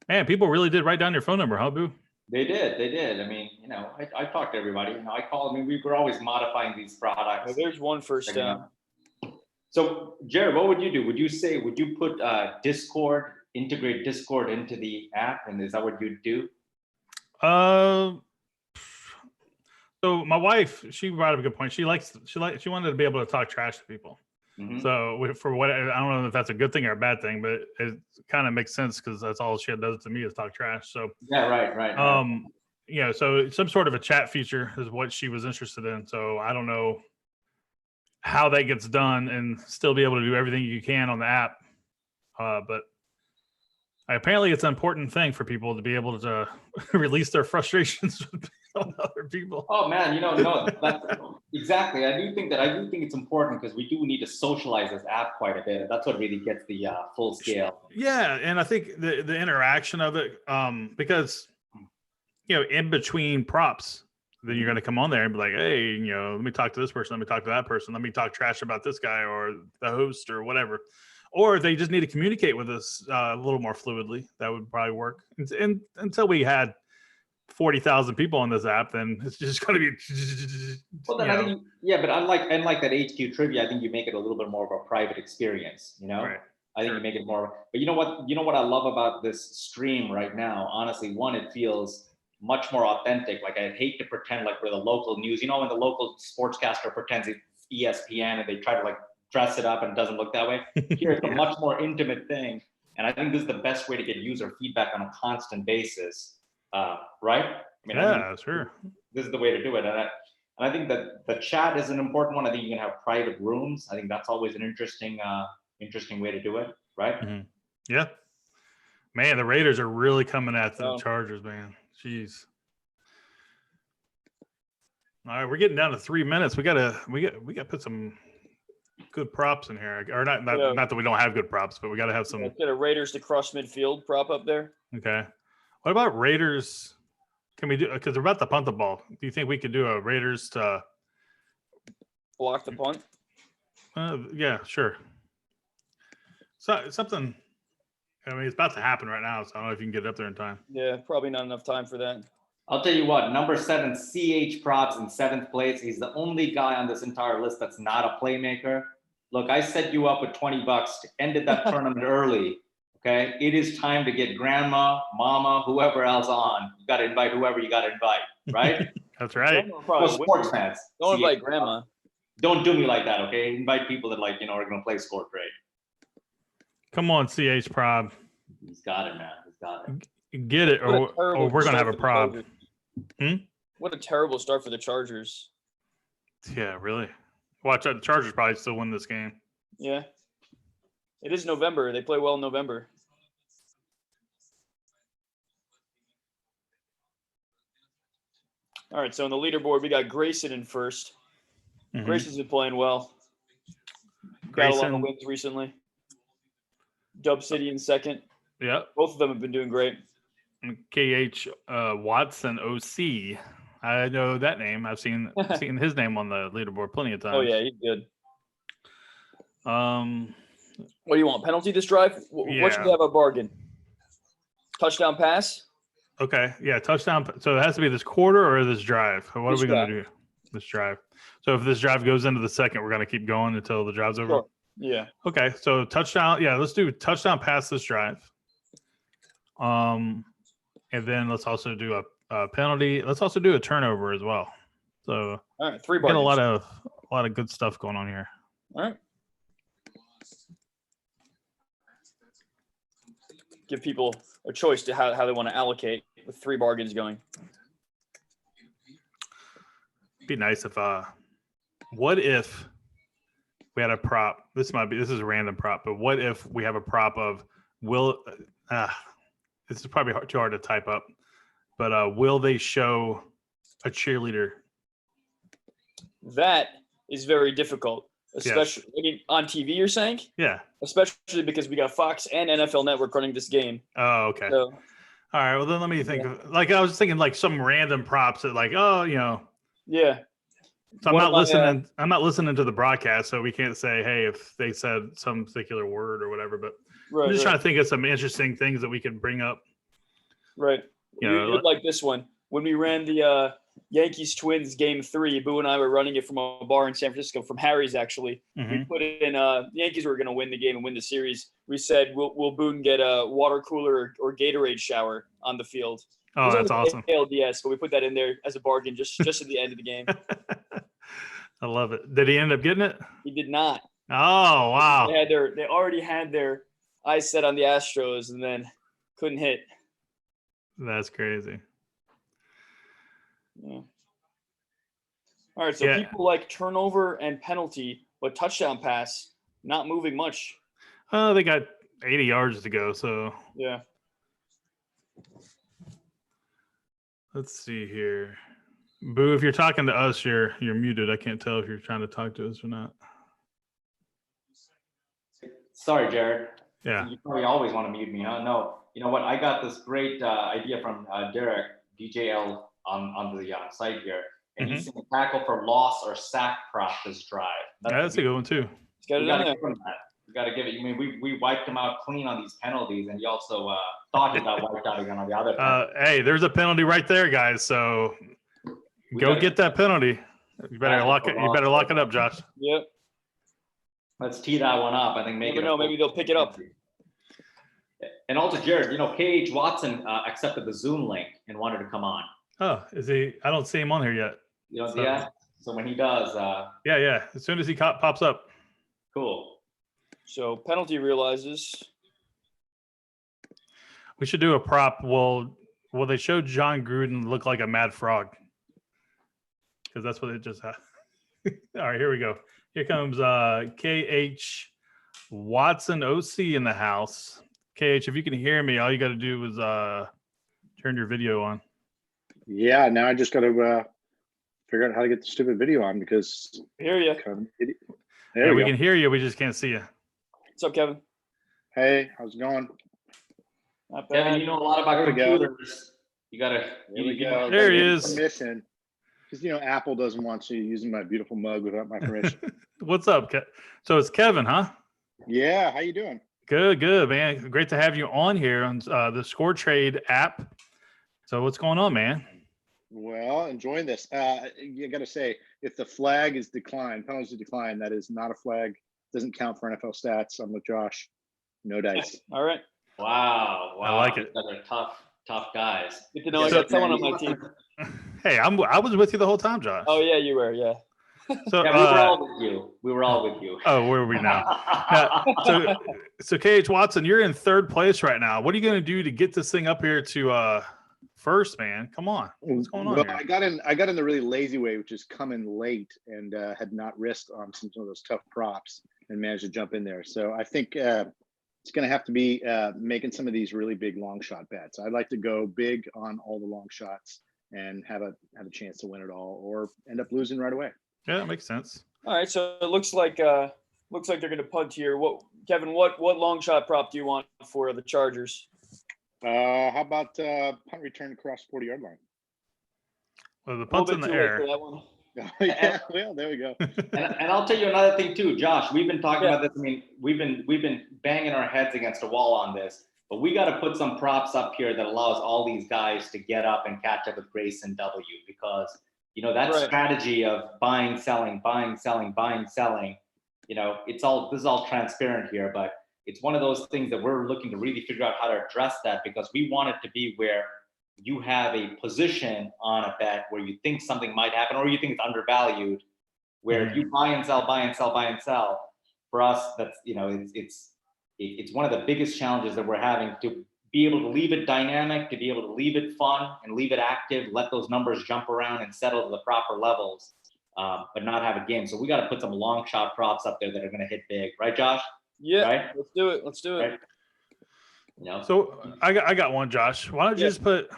S1: Man, people really did write down your phone number, huh, Boo?
S3: They did. I mean, I talked to everybody. I call. I mean, we were always modifying these products.
S2: Yeah, there's one first down.
S3: So, Jared, what would you do? Would you put integrate Discord into the app, and is that what you'd do?
S1: Uh, so my wife, she brought up a good point. She wanted to be able to talk trash to people.
S3: Mhm.
S1: So for what, I don't know if that's a good thing or a bad thing, but it kind of makes sense because that's all she does to me is talk trash. So
S3: Yeah, right.
S1: so some sort of a chat feature is what she was interested in. So I don't know how that gets done and still be able to do everything you can on the app. But apparently it's an important thing for people to be able to release their frustrations with other people.
S3: Oh man, no, that's exactly. I do think it's important because we do need to socialize this app quite a bit, and that's what really gets the full scale.
S1: Yeah, and I think the interaction of it, because in between props, then you're going to come on there and be like, hey, let me talk to this person, let me talk to that person, let me talk trash about this guy or the host or whatever. Or they just need to communicate with us a little more fluidly. That would probably work. And until we had 40,000 people on this app, then it's just going to be.
S3: Well, then I think, but unlike that HQ trivia, I think you make it a little bit more of a private experience.
S1: Right.
S3: I think you make it more. But you know what I love about this stream right now. Honestly, one, it feels much more authentic. Like I hate to pretend like we're the local news. When the local sportscaster pretends it's ESPN and they try to like dress it up and it doesn't look that way. Here it's a much more intimate thing. And I think this is the best way to get user feedback on a constant basis. Right?
S1: Sure.
S3: This is the way to do it. And I think that the chat is an important one. I think you can have private rooms. I think that's always an interesting way to do it. Right?
S1: Mm-hmm. Yeah. Man, the Raiders are really coming at the Chargers, man. Jeez. All right, we're getting down to 3 minutes. We gotta put some good props in here, or not that we don't have good props, but we got to have some.
S2: Get a Raiders to cross midfield prop up there.
S1: Okay. What about Raiders? Can we do, because they're about to punt the ball? Do you think we could do a Raiders to
S2: block the punt?
S1: Yeah, sure. So something. I mean, it's about to happen right now, so I don't know if you can get up there in time.
S2: Yeah, probably not enough time for that.
S3: I'll tell you what, number 7, CH Props in 7th place. He's the only guy on this entire list that's not a playmaker. Look, I set you up with $20 to ended that tournament early. Okay, it is time to get grandma, mama, whoever else on. You got to invite whoever you got to invite, right?
S1: That's right.
S3: For sports fans.
S2: Don't invite grandma.
S3: Don't do me like that, okay? Invite people that are going to play SCORETRADE.
S1: Come on, CH Prob.
S3: He's got it, man. He's got it.
S1: Get it, or we're going to have a prob.
S2: What a terrible start for the Chargers.
S1: Yeah, really. Watch out. The Chargers probably still win this game.
S2: Yeah. It is November. They play well in November. All right, so on the leaderboard, we got Grayson in first. Mm-hmm. Grayson's been playing well. Got a lot of wins recently. Dub City in second.
S1: Yeah.
S2: Both of them have been doing great.
S1: KH Watson OC. I know that name. I've seen his name on the leaderboard plenty of times.
S2: Oh, yeah, he's good. What do you want? Penalty this drive? What should we have a bargain? Touchdown pass?
S1: Okay. Yeah, touchdown. So it has to be this quarter or this drive. What are we going to do? This drive. So if this drive goes into the second, we're going to keep going until the drive's over?
S2: Sure. Yeah.
S1: Okay. So touchdown. Yeah, let's do touchdown pass this drive. And then let's also do a penalty. Let's also do a turnover as well. So
S2: all right, 3 bargains.
S1: Got a lot of good stuff going on here.
S2: All right. Give people a choice to how they want to allocate with 3 bargains going.
S1: It'd be nice if what if we had a prop? This is a random prop, but what if we have a prop of this is probably too hard to type up, but will they show a
S2: That is very difficult, especially on TV, you're saying?
S1: Yeah.
S2: Especially because we got Fox and NFL Network running this game.
S1: Oh, okay. So, all right. Well, then let me think of, I was thinking some random props that
S2: Yeah.
S1: So I'm not listening to the broadcast, so we can't say, hey, if they said some particular word or whatever, but I'm just trying to think of some interesting things that we could bring up.
S2: Right. You'd like this one. When we ran the Yankees Twins game 3, Boo and I were running it from a bar in San Francisco, from Harry's actually. Mm-hmm. We put it in the Yankees were going to win the game and win the series. We said, will Boone get a water cooler or Gatorade shower on the field?
S1: Oh, that's awesome.
S2: ALDS, but we put that in there as a bargain just at the end of the game.
S1: I love it. Did he end up getting it?
S2: He did not.
S1: Oh, wow.
S2: They already had their eyes set on the Astros and then couldn't hit.
S1: That's crazy.
S2: Yeah. All right, so people like turnover and penalty, but touchdown pass not moving much.
S1: Oh, they got 80 yards to go, so
S2: yeah.
S1: Let's see here. Boo, if you're talking to us, you're muted. I can't tell if you're trying to talk to us or not.
S3: Sorry, Jared.
S1: Yeah.
S3: You probably always want to mute me, huh? No. You know what? I got this great idea from Derek, DJL, on the site here. And he's saying tackle for loss or sack prop this drive.
S1: That's a good one, too.
S3: We got to give it. I mean, we wiped him out clean on these penalties, and he also thought he got wiped out again on the other penalty.
S1: Hey, there's a penalty right there, guys. So go get that penalty. You better lock it. You better lock it up, Josh.
S2: Yep.
S3: Let's tee that one up. I think
S2: maybe they'll pick it up.
S3: And also, Jared, you know, KH Watson accepted the Zoom link and wanted to come on.
S1: Oh, is he? I don't see him on here yet.
S3: You know, yeah. So when he does,
S1: yeah. As soon as he pops up.
S3: Cool.
S2: So penalty realizes.
S1: We should do a prop. Well, they showed John Gruden look like a mad frog? Because that's what it just had. All right, here we go. Here comes KH Watson OC in the house. KH, if you can hear me, all you got to do is turn your video on.
S5: Yeah, now I just got to figure out how to get the stupid video on because
S2: hear you.
S5: There
S1: we can hear you. We just can't see you.
S2: What's up, Kevin?
S5: Hey, how's it going?
S2: Not bad.
S3: Kevin, you know a lot about computers. You gotta.
S1: There he is.
S5: Permission, because Apple doesn't want you using my beautiful mug without my permission.
S1: What's up, So it's Kevin, huh?
S5: Yeah, how you doing?
S1: Good, man. Great to have you on here on the SCORETRADE app. So what's going on, man?
S5: Well, enjoying this. You got to say, if the flag is declined, penalties decline, that is not a flag. Doesn't count for NFL stats. I'm with Josh. No dice.
S2: All right.
S3: Wow.
S1: I like it.
S3: Those are tough guys.
S2: Good to know I got someone on my team.
S1: Hey, I was with you the whole time, Josh.
S2: Oh yeah, you were. Yeah.
S3: So yeah, we were all with you. We were all with you.
S1: Oh, where are we now? So KH Watson, you're in third place right now. What are you going to do to get this thing up here to first, man? Come on. What's going on here?
S5: I got in the really lazy way, which is come in late and had not risked on some of those tough props and managed to jump in there. So I think it's going to have to be making some of these really big long shot bets. I'd like to go big on all the long shots and have a chance to win it all, or end up losing right away.
S1: Yeah, that makes sense.
S2: All right, so it looks like they're going to punt here. Kevin? What long shot prop do you want for the Chargers?
S5: How about punt return across 40-yard line?
S1: Well, the punt's in the air.
S2: For that one.
S5: Yeah, well, there we go.
S3: And I'll tell you another thing too, Josh. We've been talking about this. I mean, we've been banging our heads against a wall on this, but we got to put some props up here that allows all these guys to get up and catch up with Grayson W. Because that strategy of buying, selling, buying, selling, buying, selling. This is all transparent here, but it's one of those things that we're looking to really figure out how to address that, because we want it to be where you have a position on a bet where you think something might happen, or you think it's undervalued, where if you buy and sell, buy and sell, buy and sell, for us, that's, it's one of the biggest challenges that we're having, to be able to leave it dynamic, to be able to leave it fun and leave it active, let those numbers jump around and settle to the proper levels, but not have a game. So we got to put some long shot props up there that are going to hit big. Right, Josh?
S2: Yeah,
S3: right?
S2: Let's do it.
S3: Right?
S1: So I got one, Josh. Why don't you just put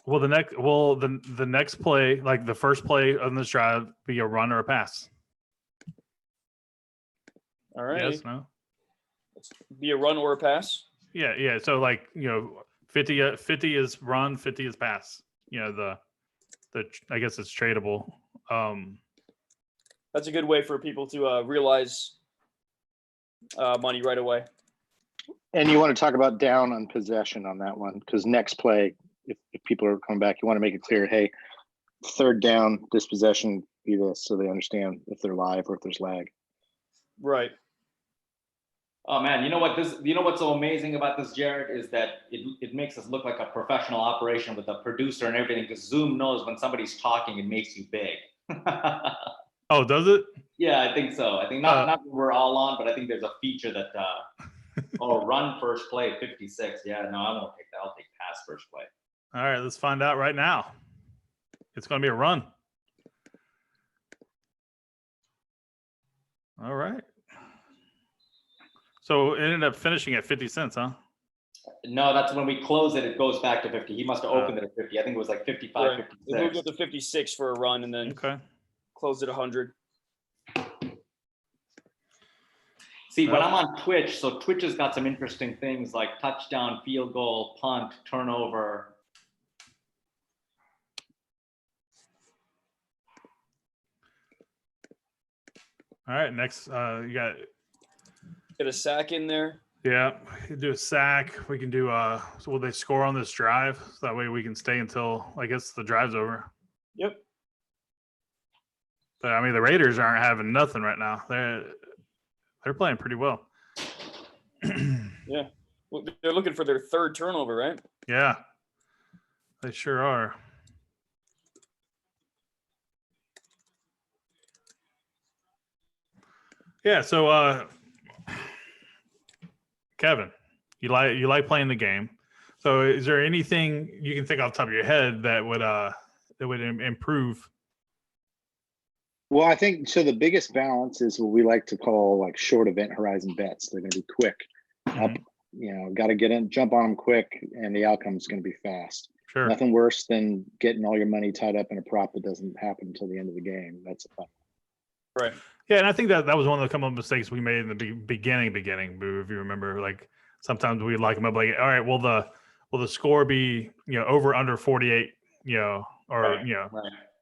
S1: the next play, like the first play on this drive, be a run or a pass?
S2: All right.
S1: Yes, no?
S2: Be a run or a pass?
S1: Yeah. So 50 is run, 50 is pass. The I guess it's tradable.
S2: That's a good way for people to realize money right away.
S5: And you want to talk about down on possession on that one, because next play, if people are coming back, you want to make it clear, hey, third down, this possession be this, so they understand if they're live or if there's lag.
S2: Right.
S3: Oh man, you know what's so amazing about this, Jared, is that it makes us look like a professional operation with a producer and everything, because Zoom knows when somebody's talking, it makes you big.
S1: Oh, does it?
S3: Yeah, I think so. I think not that we're all on, but I think there's a feature that run first play 56. Yeah, no, I won't take that. I'll take pass first play.
S1: All right, let's find out right now. It's going to be a run. All right. So it ended up finishing at 50 cents, huh?
S3: No, that's when we close it. It goes back to 50. He must have opened it at 50. I think it was like 55,
S2: Right.
S3: 56.
S2: They moved up to 56 for a run and then
S1: Okay.
S2: closed at 100.
S3: See, when I'm on Twitch, so Twitch has got some interesting things like touchdown, field goal, punt, turnover.
S1: All right, next you got
S2: Get a sack in there.
S1: yeah, we can do a sack. We can do so will they score on this drive? So that way we can stay until I guess the drive's over.
S2: Yep.
S1: But I mean the Raiders aren't having nothing right now. They're playing pretty well.
S2: Yeah. Well, they're looking for their third turnover, right?
S1: Yeah. They sure are. Yeah, so Kevin, you like playing the game. So is there anything you can think off the top of your head that would improve?
S5: Well, I think so. The biggest balance is what we like to call like short event horizon bets. They're going to be quick. Up, got to get in, jump on them quick, and the outcome is going to be fast.
S1: Sure.
S5: Nothing worse than getting all your money tied up in a prop that doesn't happen until the end of the game. That's a fun.
S2: Right.
S1: Yeah, and I think that was one of the couple of mistakes we made in the beginning, Boo, if you remember. Like sometimes we like them up like, all right, will the score be over under 48, or
S3: Right.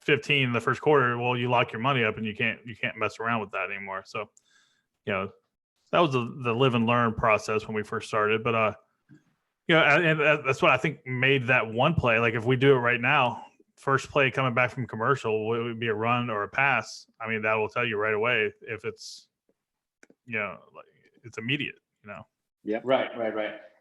S1: 15 in the first quarter? Well, you lock your money up and you can't mess around with that anymore. So, that was the live and learn process when we first started. But and that's what I think made that one play. Like if we do it right now, first play coming back from commercial, it would be a run or a pass. I mean, that will tell you right away if it's, like it's immediate,
S5: Yeah.
S3: Right.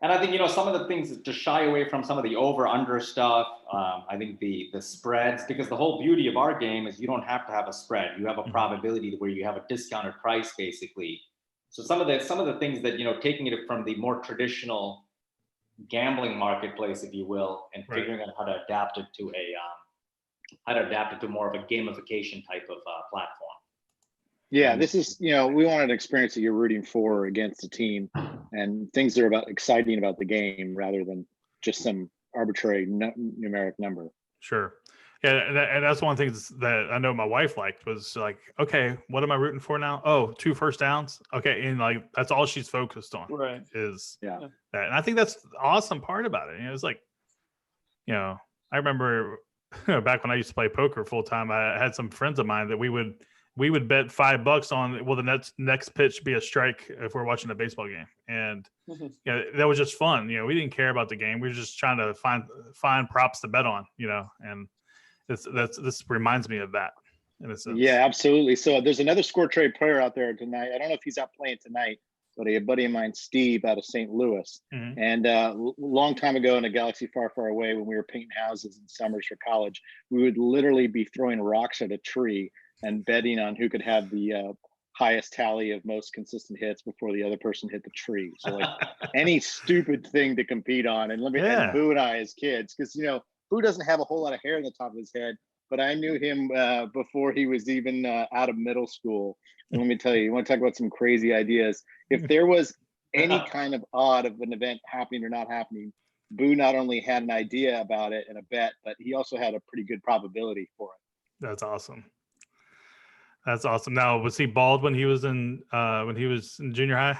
S3: And I think, some of the things to shy away from some of the over under stuff. I think the spreads, because the whole beauty of our game is you don't have to have a spread. You have a probability where you have a discounted price basically. So some of the things that, taking it from the more traditional gambling marketplace, if you will, and figuring out how to adapt it to more of a gamification type of platform.
S5: Yeah, this is, we want an experience that you're rooting for or against a team and things that are exciting about the game rather than just some arbitrary numeric number.
S1: Sure. Yeah, and that's one thing that I know my wife liked was like, okay, what am I rooting for now? Oh, 2 first downs. Okay, and like that's all she's focused on.
S2: Right.
S1: Is
S5: that.
S1: And I think that's the awesome part about it. It's like, I remember back when I used to play poker full time, I had some friends of mine that we would bet $5 on will the next pitch be a strike if we're watching a baseball game, and that was just fun. We didn't care about the game. We were just trying to find props to bet on. And this reminds me of that in a sense.
S5: Yeah, absolutely. So there's another ScoreTrade player out there tonight. I don't know if he's out playing tonight, but a buddy of mine, Steve, out of St. Louis. And long time ago in a galaxy far, far away, when we were painting houses in summers for college, we would literally be throwing rocks at a tree and betting on who could have the highest tally of most consistent hits before the other person hit the tree. So like any stupid thing to compete on. And and Boo and I as kids, because Boo doesn't have a whole lot of hair on the top of his head, but I knew him before he was even out of middle school. And let me tell you want to talk about some crazy ideas. If there was any kind of odd of an event happening or not happening, Boo not only had an idea about it and a bet, but he also had a pretty good probability for it.
S1: That's awesome. That's awesome. Now, was he bald when he was in junior high?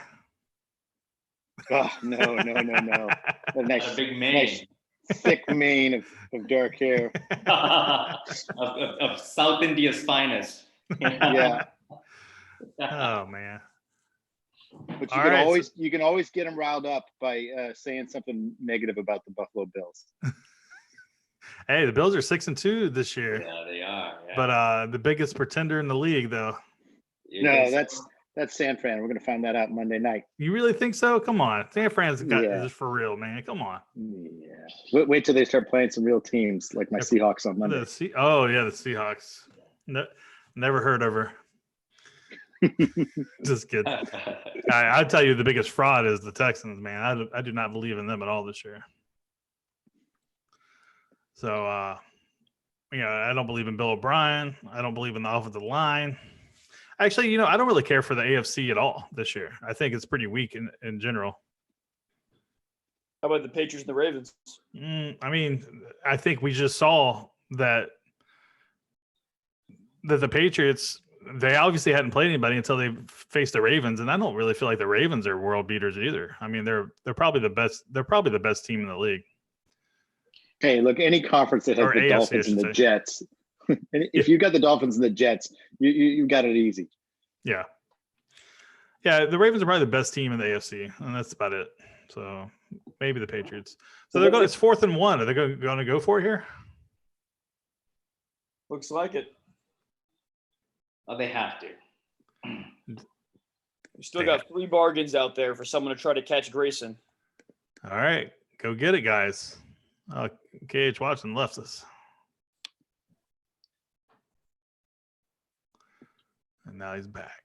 S5: Oh, no. A nice,
S3: big mane.
S5: Nice thick mane of dark hair.
S3: of South India's finest.
S5: Yeah.
S1: Oh man.
S5: But you can always get them riled up by saying something negative about the Buffalo Bills.
S1: Hey, the Bills are 6-2 this year.
S3: Yeah, they are. Yeah.
S1: But the biggest pretender in the league, though.
S5: No, That's San Fran. We're going to find that out Monday night.
S1: You really think so? Come on. San Fran's got
S5: Yeah.
S1: this for real, man. Come on.
S5: Yeah. Wait till they start playing some real teams like my Seahawks on Monday.
S1: The Seahawks. No, never heard of her. Just kidding. I tell you, the biggest fraud is the Texans, man. I do not believe in them at all this year. So, I don't believe in Bill O'Brien. I don't believe in the offensive line. Actually, I don't really care for the AFC at all this year. I think it's pretty weak in general.
S2: How about the Patriots and the Ravens?
S1: I think we just saw that the Patriots, they obviously hadn't played anybody until they faced the Ravens, and I don't really feel like the Ravens are world beaters either. I mean, they're probably the best. They're probably the best team in the league.
S5: Hey, look, any conference that has the
S1: AFC,
S5: Dolphins and the Jets, if you got the Dolphins and the Jets, you got it easy.
S1: Yeah. Yeah, the Ravens are probably the best team in the AFC, and that's about it. So maybe the Patriots. So they're going. It's 4th and 1. Are they going to go for it here?
S2: Looks like it.
S3: Oh, they have to.
S2: We still got 3 bargains out there for someone to try to catch Grayson.
S1: All right, go get it, guys. KH Watson left us. And now he's back.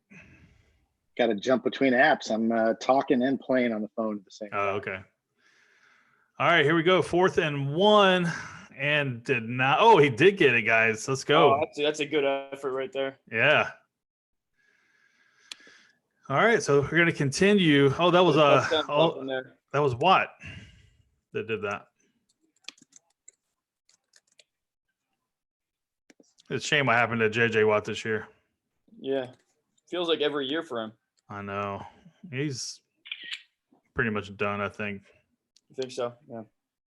S5: Got to jump between apps. I'm talking and playing on the phone at the same time.
S1: Oh, okay. All right, here we go. 4th and 1. And did not. Oh, he did get it, guys. Let's go.
S2: Oh, that's a good effort right there.
S1: Yeah. All right, so we're going to continue. Oh, that was that was Watt that did that. It's a shame what happened to JJ Watt this year.
S2: Yeah. Feels like every year for him.
S1: I know. He's pretty much done, I think.
S2: You think so? Yeah.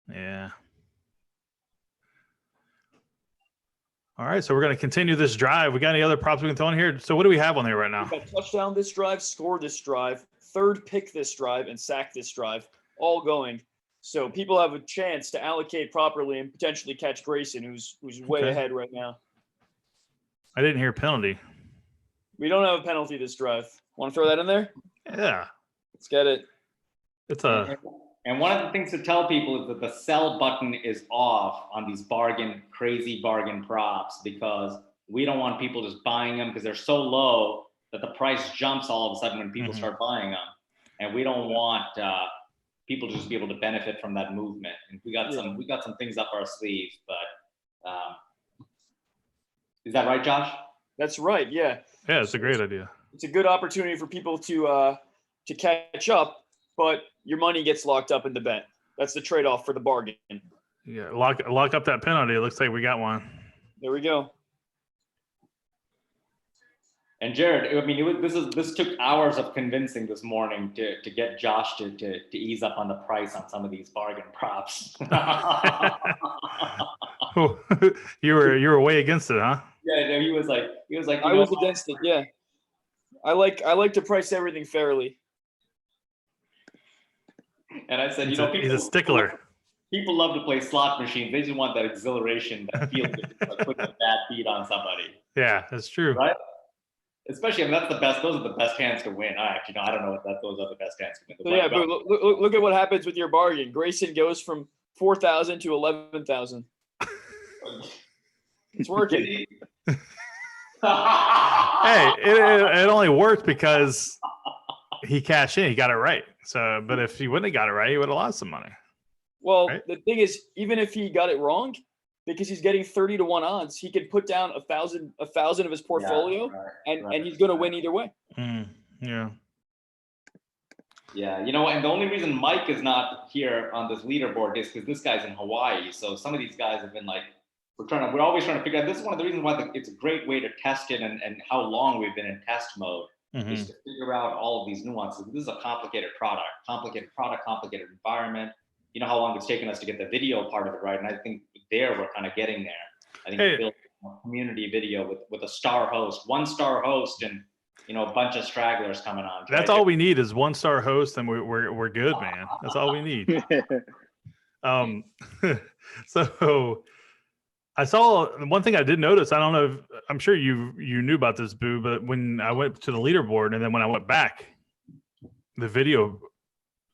S1: Yeah. All right, so we're going to continue this drive. We got any other props we can throw in here? So what do we have on here right now?
S2: We got touchdown this drive, score this drive, 3rd pick this drive, and sack this drive, all going. So people have a chance to allocate properly and potentially catch Grayson, who's way ahead right now.
S1: I didn't hear penalty.
S2: We don't have a penalty this drive. Want to throw that in there?
S1: Yeah.
S2: Let's get it.
S1: It's a...
S3: And one of the things to tell people is that the sell button is off on these crazy bargain props, because we don't want people just buying them because they're so low that the price jumps all of a sudden when people start buying them. And we don't want people to just be able to benefit from that movement. And we got some things up our sleeves, but is that right, Josh?
S2: That's right. Yeah.
S1: Yeah, it's a great idea.
S2: It's a good opportunity for people to catch up, but your money gets locked up in the bet. That's the trade-off for the bargain.
S1: Yeah, lock up that penalty. It looks like we got one.
S2: There we go.
S3: And Jared, I mean, this took hours of convincing this morning to get Josh to ease up on the price on some of these bargain props.
S1: You were way against it, huh?
S3: Yeah, he was like.
S2: I was against it. Yeah, I like to price everything fairly.
S3: And I said,
S1: he's a stickler.
S3: People love to play slot machines. They just want that exhilaration, that feels like putting a bad beat on somebody.
S1: Yeah, that's true.
S3: Right? Especially, I mean, that's the best. Those are the best hands to win. I don't know what those are the best hands to win.
S2: So yeah, but look at what happens with your bargain. Grayson goes from 4,000 to 11,000. It's working.
S1: Hey, it only worked because he cashed in. He got it right. So, but if he wouldn't have got it right, he would have lost some money.
S2: Well,
S1: right?
S2: The thing is, even if he got it wrong, because he's getting 30 to 1 odds, he could put down a thousand of his portfolio, and he's going to win either way.
S1: Yeah.
S3: Yeah, and the only reason Mike is not here on this leaderboard is because this guy's in Hawaii. So some of these guys have been like, we're always trying to figure out. This is one of the reasons why it's a great way to test it and how long we've been in test mode is to figure out all of these nuances. This is a complicated complicated environment. You know how long it's taken us to get the video part of it right, and I think we're kind of getting there. I think we built a community video with a star host, 1-star host, and a bunch of stragglers coming on.
S1: That's all we need is 1-star host, and we're good, man. That's all we need. So I saw one thing I did notice. I don't know if I'm sure you knew about this, Boo, but when I went to the leaderboard and then when I went back, the video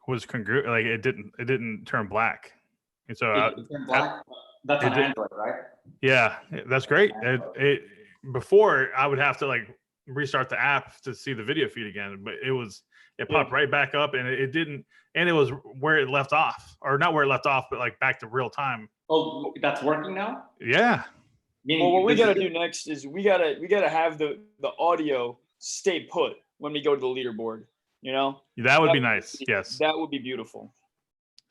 S1: was congruent. Like it didn't turn black. And so
S3: It turned black. That's
S1: it
S3: on
S1: did-
S3: Android, right?
S1: yeah, that's great. It before I would have to like restart the app to see the video feed again, but it popped right back up and it didn't, and it was where it left off, or not where it left off, but like back to real time.
S3: Oh, that's working now?
S1: Yeah.
S2: Well, what we got to do next is we gotta have the audio stay put when we go to the leaderboard. You know,
S1: That would be nice. Yes.
S2: that would be beautiful.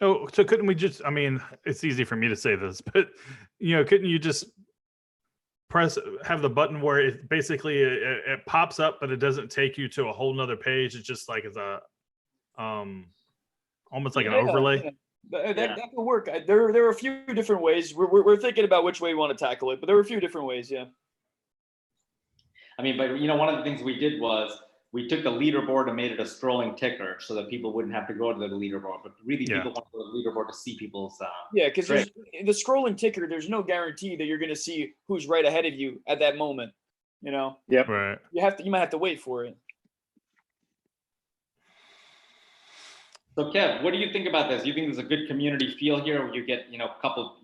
S1: Oh, so couldn't we just, I mean, it's easy for me to say this, but couldn't you just have the button where it basically it pops up, but it doesn't take you to a whole nother page. It's just like it's a almost like an overlay.
S2: Yeah. That could work. There are a few different ways. We're thinking about which way we want to tackle it, but there are a few different ways. Yeah.
S3: I mean, but one of the things we did was we took the leaderboard and made it a scrolling ticker so that people wouldn't have to go to the leaderboard, but really people want the leaderboard to see people's.
S2: Yeah, because the scrolling ticker, there's no guarantee that you're going to see who's right ahead of you at that moment.
S5: Yep.
S1: Right.
S2: You might have to wait for it.
S3: So Kev, what do you think about this? You think there's a good community feel here where you get, a couple,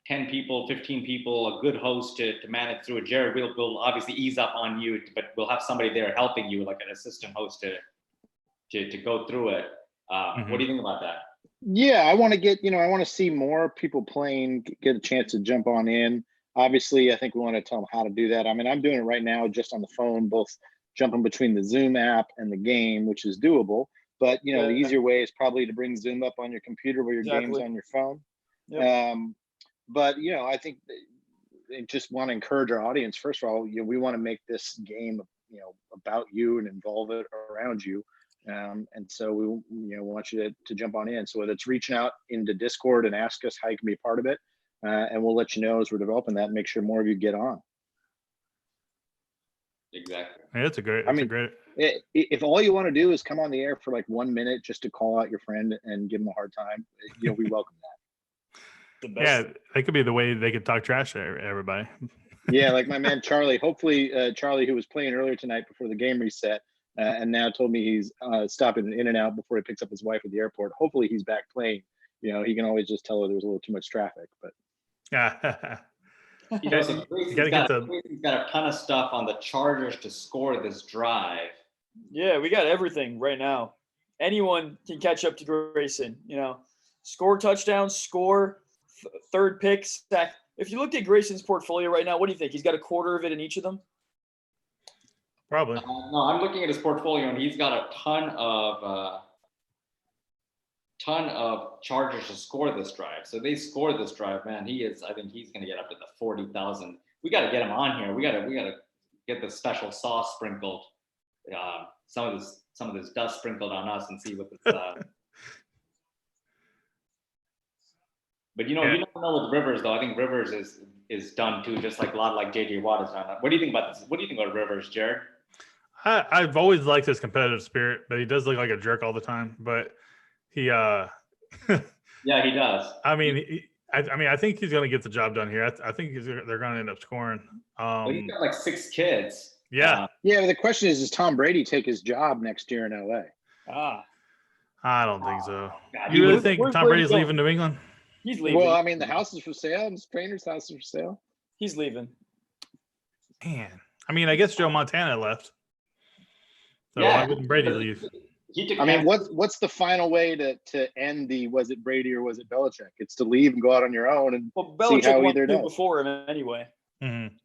S3: 10 people, 15 people, a good host to manage through it? Jared, we'll obviously ease up on you, but we'll have somebody there helping you, like an assistant host to go through it. What do you think about that?
S5: Yeah, I want to get, I want to see more people playing, get a chance to jump on in. Obviously, I think we want to tell them how to do that. I mean, I'm doing it right now just on the phone, both jumping between the Zoom app and the game, which is doable. But, the easier way is probably to bring Zoom up on your computer where your game's on your phone.
S2: Yep.
S5: But, I think I just want to encourage our audience. First of all, we want to make this game, about you and involve it around you. And so we, want you to jump on in. So whether it's reaching out into Discord and ask us how you can be a part of it, and we'll let you know as we're developing that and make sure more of you get on.
S3: Exactly.
S1: Yeah, it's a great.
S5: If all you want to do is come on the air for like 1 minute just to call out your friend and give them a hard time, we welcome that.
S1: Yeah, that could be the way they could talk trash to everybody.
S5: Yeah, like my man Charlie. Hopefully, Charlie, who was playing earlier tonight before the game reset, and now told me he's stopping in and out before he picks up his wife at the airport. Hopefully, he's back playing. He can always just tell her there's a little too much traffic. But
S1: Yeah.
S3: So He's got a ton of stuff on the Chargers to score this drive.
S2: Yeah, we got everything right now. Anyone can catch up to Grayson. Score touchdowns, score third pick, sack. If you looked at Grayson's portfolio right now, what do you think? He's got a quarter of it in each of them?
S1: Probably.
S3: No, I'm looking at his portfolio and he's got a ton of Chargers to score this drive. So they score this drive, man. I think he's going to get up to the 40,000. We got to get him on here. We got to get the special sauce sprinkled. Some of this dust sprinkled on us and see what this. But you never know with Rivers though. I think Rivers is done too, just like a lot like JJ Watt is done. What do you think about this? What do you think about Rivers, Jared?
S1: I've always liked his competitive spirit, but he does look like a jerk all the time. But he
S3: yeah, he does.
S1: I mean, I think he's going to get the job done here. I think they're going to end up scoring.
S3: Well, he's got like 6 kids.
S1: Yeah.
S5: Yeah, but the question is, does Tom Brady take his job next year in LA?
S1: I don't think so.
S3: God,
S1: You really think
S2: where's
S1: Tom
S2: Brady
S1: Brady's
S2: going?
S1: leaving New England?
S2: He's leaving.
S5: Well, I mean, the house is for sale, and his trainer's house is for sale.
S2: He's leaving.
S1: Man, I mean, I guess Joe Montana left. So
S3: Yeah.
S1: why wouldn't Brady leave?
S5: I mean, what's the final way to end the was it Brady or was it Belichick? It's to leave and go out on your own and
S2: Well,
S5: see how
S2: Belichick won
S5: either
S2: 2
S5: does.
S2: before him anyway.
S1: Mm-hmm.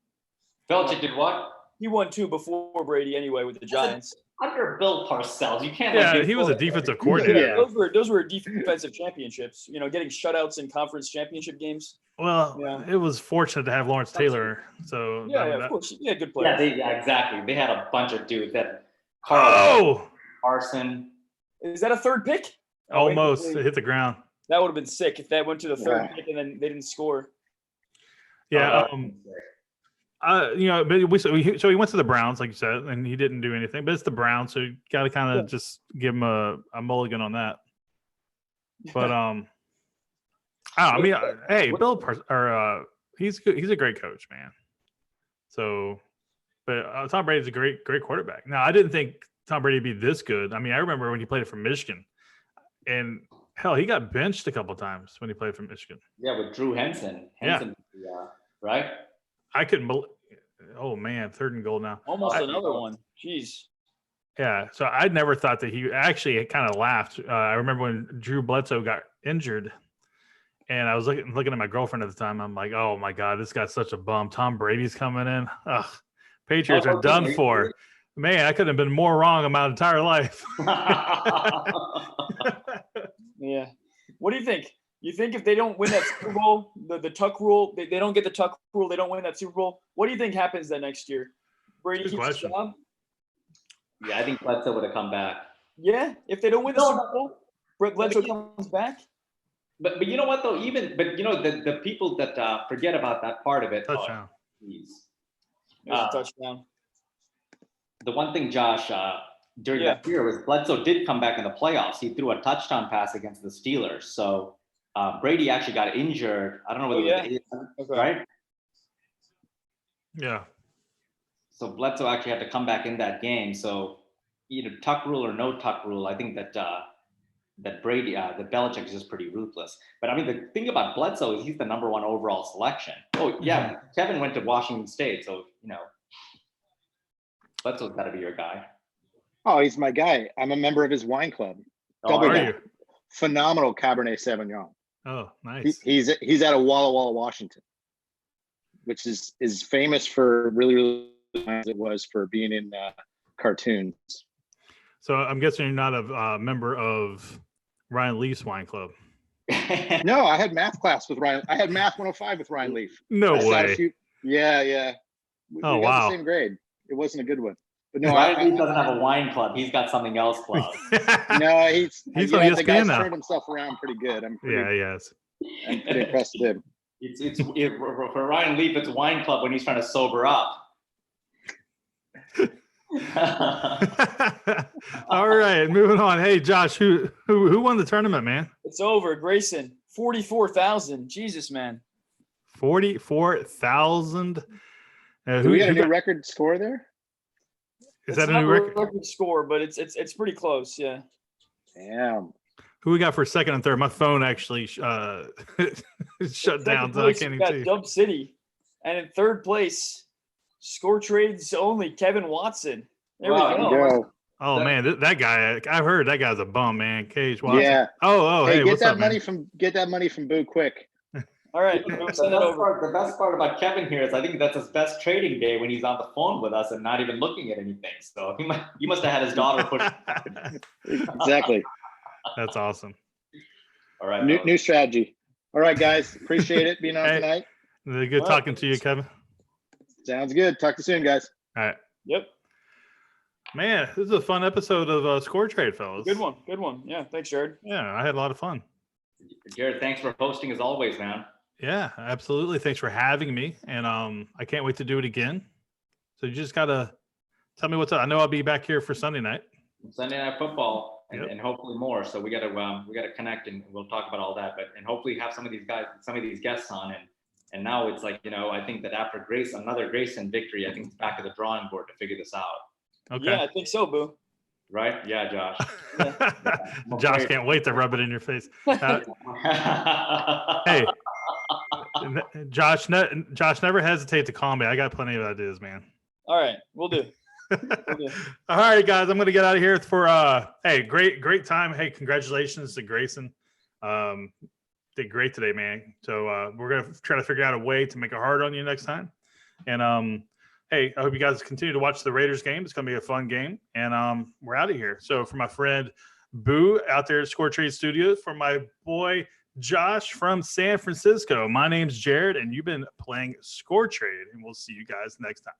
S3: Belichick did what?
S2: He won 2 before Brady anyway with the Giants.
S3: Under Bill Parcells, you can't.
S1: Yeah, he was a defensive coordinator.
S5: Yeah.
S2: Those were defensive championships. Getting shutouts in conference championship games.
S1: Well,
S2: Yeah.
S1: it was fortunate to have Lawrence Taylor. So
S2: Of course. Yeah, good players.
S3: Yeah, exactly. They had a bunch of dudes that. Carson.
S2: Is that a third pick?
S1: Almost.
S2: Wait.
S1: It hit the ground.
S2: That would have been sick if that went to the third pick and then they didn't score.
S1: Yeah. But so he went to the Browns, like you said, and he didn't do anything. But it's the Browns, so you got to kind of just give him a mulligan on that. But hey, he's good. He's a great coach, man. So, but Tom Brady's a great quarterback. Now, I didn't think Tom Brady would be this good. I mean, I remember when he played for Michigan, and hell, he got benched a couple times when he played for Michigan.
S3: Yeah, with Drew Henson.
S1: Yeah.
S3: Right?
S1: I couldn't believe. Oh man, 3rd and goal now.
S2: Almost another one. Jeez.
S1: Yeah, so I never thought that he actually kind of laughed. I remember when Drew Bledsoe got injured, and I was looking at my girlfriend at the time. I'm like, oh my God, this guy's such a bum. Tom Brady's coming in. Ugh, Patriots are done for. Man, I could have been more wrong in my entire life.
S2: Yeah. What do you think? You think if they don't win that Super Bowl, the Tuck rule, they don't get the Tuck rule, they don't win that Super Bowl, what do you think happens then next year? Brady keeps his job?
S3: Yeah, I think Bledsoe would have come back.
S2: Yeah, if they don't win the Super Bowl, Bledsoe comes back.
S3: But you know what though? The people that forget about that part of it.
S1: Touchdown.
S2: Touchdown.
S3: The one thing, Josh, during that year was Bledsoe did come back in the playoffs. He threw a touchdown pass against the Steelers. So Brady actually got injured. I don't know whether it was right.
S1: Yeah.
S3: So Bledsoe actually had to come back in that game. So either Tuck rule or no Tuck rule, I think that Brady, that Belichick is just pretty ruthless. But I mean, the thing about Bledsoe is he's the number 1 overall selection. Oh yeah, Kevin went to Washington State, so Bledsoe's got to be your guy.
S5: Oh, he's my guy. I'm a member of his wine club.
S1: Are you?
S5: Phenomenal Cabernet Sauvignon.
S1: Oh, nice.
S5: He's out of Walla Walla, Washington, which is famous for really as it was for being in cartoons.
S1: So I'm guessing you're not a member of Ryan Leaf's wine club.
S5: No, I had math class with Ryan. I had math 105 with Ryan Leaf.
S1: No way.
S5: Yeah. We got
S1: wow.
S5: the same grade. It wasn't a good one. But no,
S3: Ryan Leaf doesn't have a wine club. He's got something else club.
S5: No, he's
S1: on
S5: the
S1: ESPN
S5: guy's
S1: now.
S5: turned himself around pretty good. I'm pretty impressed with him.
S3: For Ryan Leaf, it's wine club when he's trying to sober up.
S1: All right, moving on. Hey, Josh, who won the tournament, man?
S2: It's over. Grayson, 44,000. Jesus, man.
S1: 44,000.
S5: Do we get a new record score there?
S1: Is that a new record
S2: score? But it's pretty close. Yeah.
S5: Damn.
S1: Who we got for 2nd and 3rd? My phone actually shut down, so I can't even see.
S2: Dub City, and in 3rd place, SCORETRADE's only Kevin Watson. There we go.
S1: Oh man, that guy! I've heard that guy's a bum, man. Cage Watson.
S5: Yeah.
S1: Oh, hey,
S5: get
S1: what's
S5: that
S1: up,
S5: money
S1: man?
S5: get that money from Boo quick.
S2: All right.
S3: The best part about Kevin here is I think that's his best trading day when he's on the phone with us and not even looking at anything. So he must have had his daughter put.
S5: Exactly.
S1: That's awesome.
S3: All right.
S5: New strategy. All right, guys. Appreciate it being on tonight.
S1: Good talking to you, Kevin.
S5: Sounds good. Talk to you soon, guys.
S1: All right.
S2: Yep.
S1: Man, this is a fun episode of SCORETRADE, fellas.
S2: Good one. Yeah. Thanks, Jared.
S1: Yeah, I had a lot of fun.
S3: Jared, thanks for hosting as always, man.
S1: Yeah, absolutely. Thanks for having me. And I can't wait to do it again. So you just gotta tell me what's up. I know I'll be back here for Sunday night.
S3: Sunday Night Football and hopefully more. So we gotta connect and we'll talk about all that. And hopefully have some of these guests on. And now it's like, I think that after another Grayson victory, I think it's back to the drawing board to figure this out.
S1: Okay.
S2: Yeah, I think so, Boo.
S3: Right? Yeah, Josh.
S1: Josh can't wait to rub it in your face. Hey, Josh never hesitate to call me. I got plenty of ideas, man.
S2: All right, we'll do.
S1: All right, guys, I'm going to get out of here for hey, great time. Hey, congratulations to Grayson. Did great today, man. So we're going to try to figure out a way to make it hard on you next time. And hey, I hope you guys continue to watch the Raiders game. It's going to be a fun game. And we're out of here. So for my friend Boo out there at SCORETRADE Studios, for my boy Josh from San Francisco, my name's Jared, and you've been playing SCORETRADE, and we'll see you guys next time.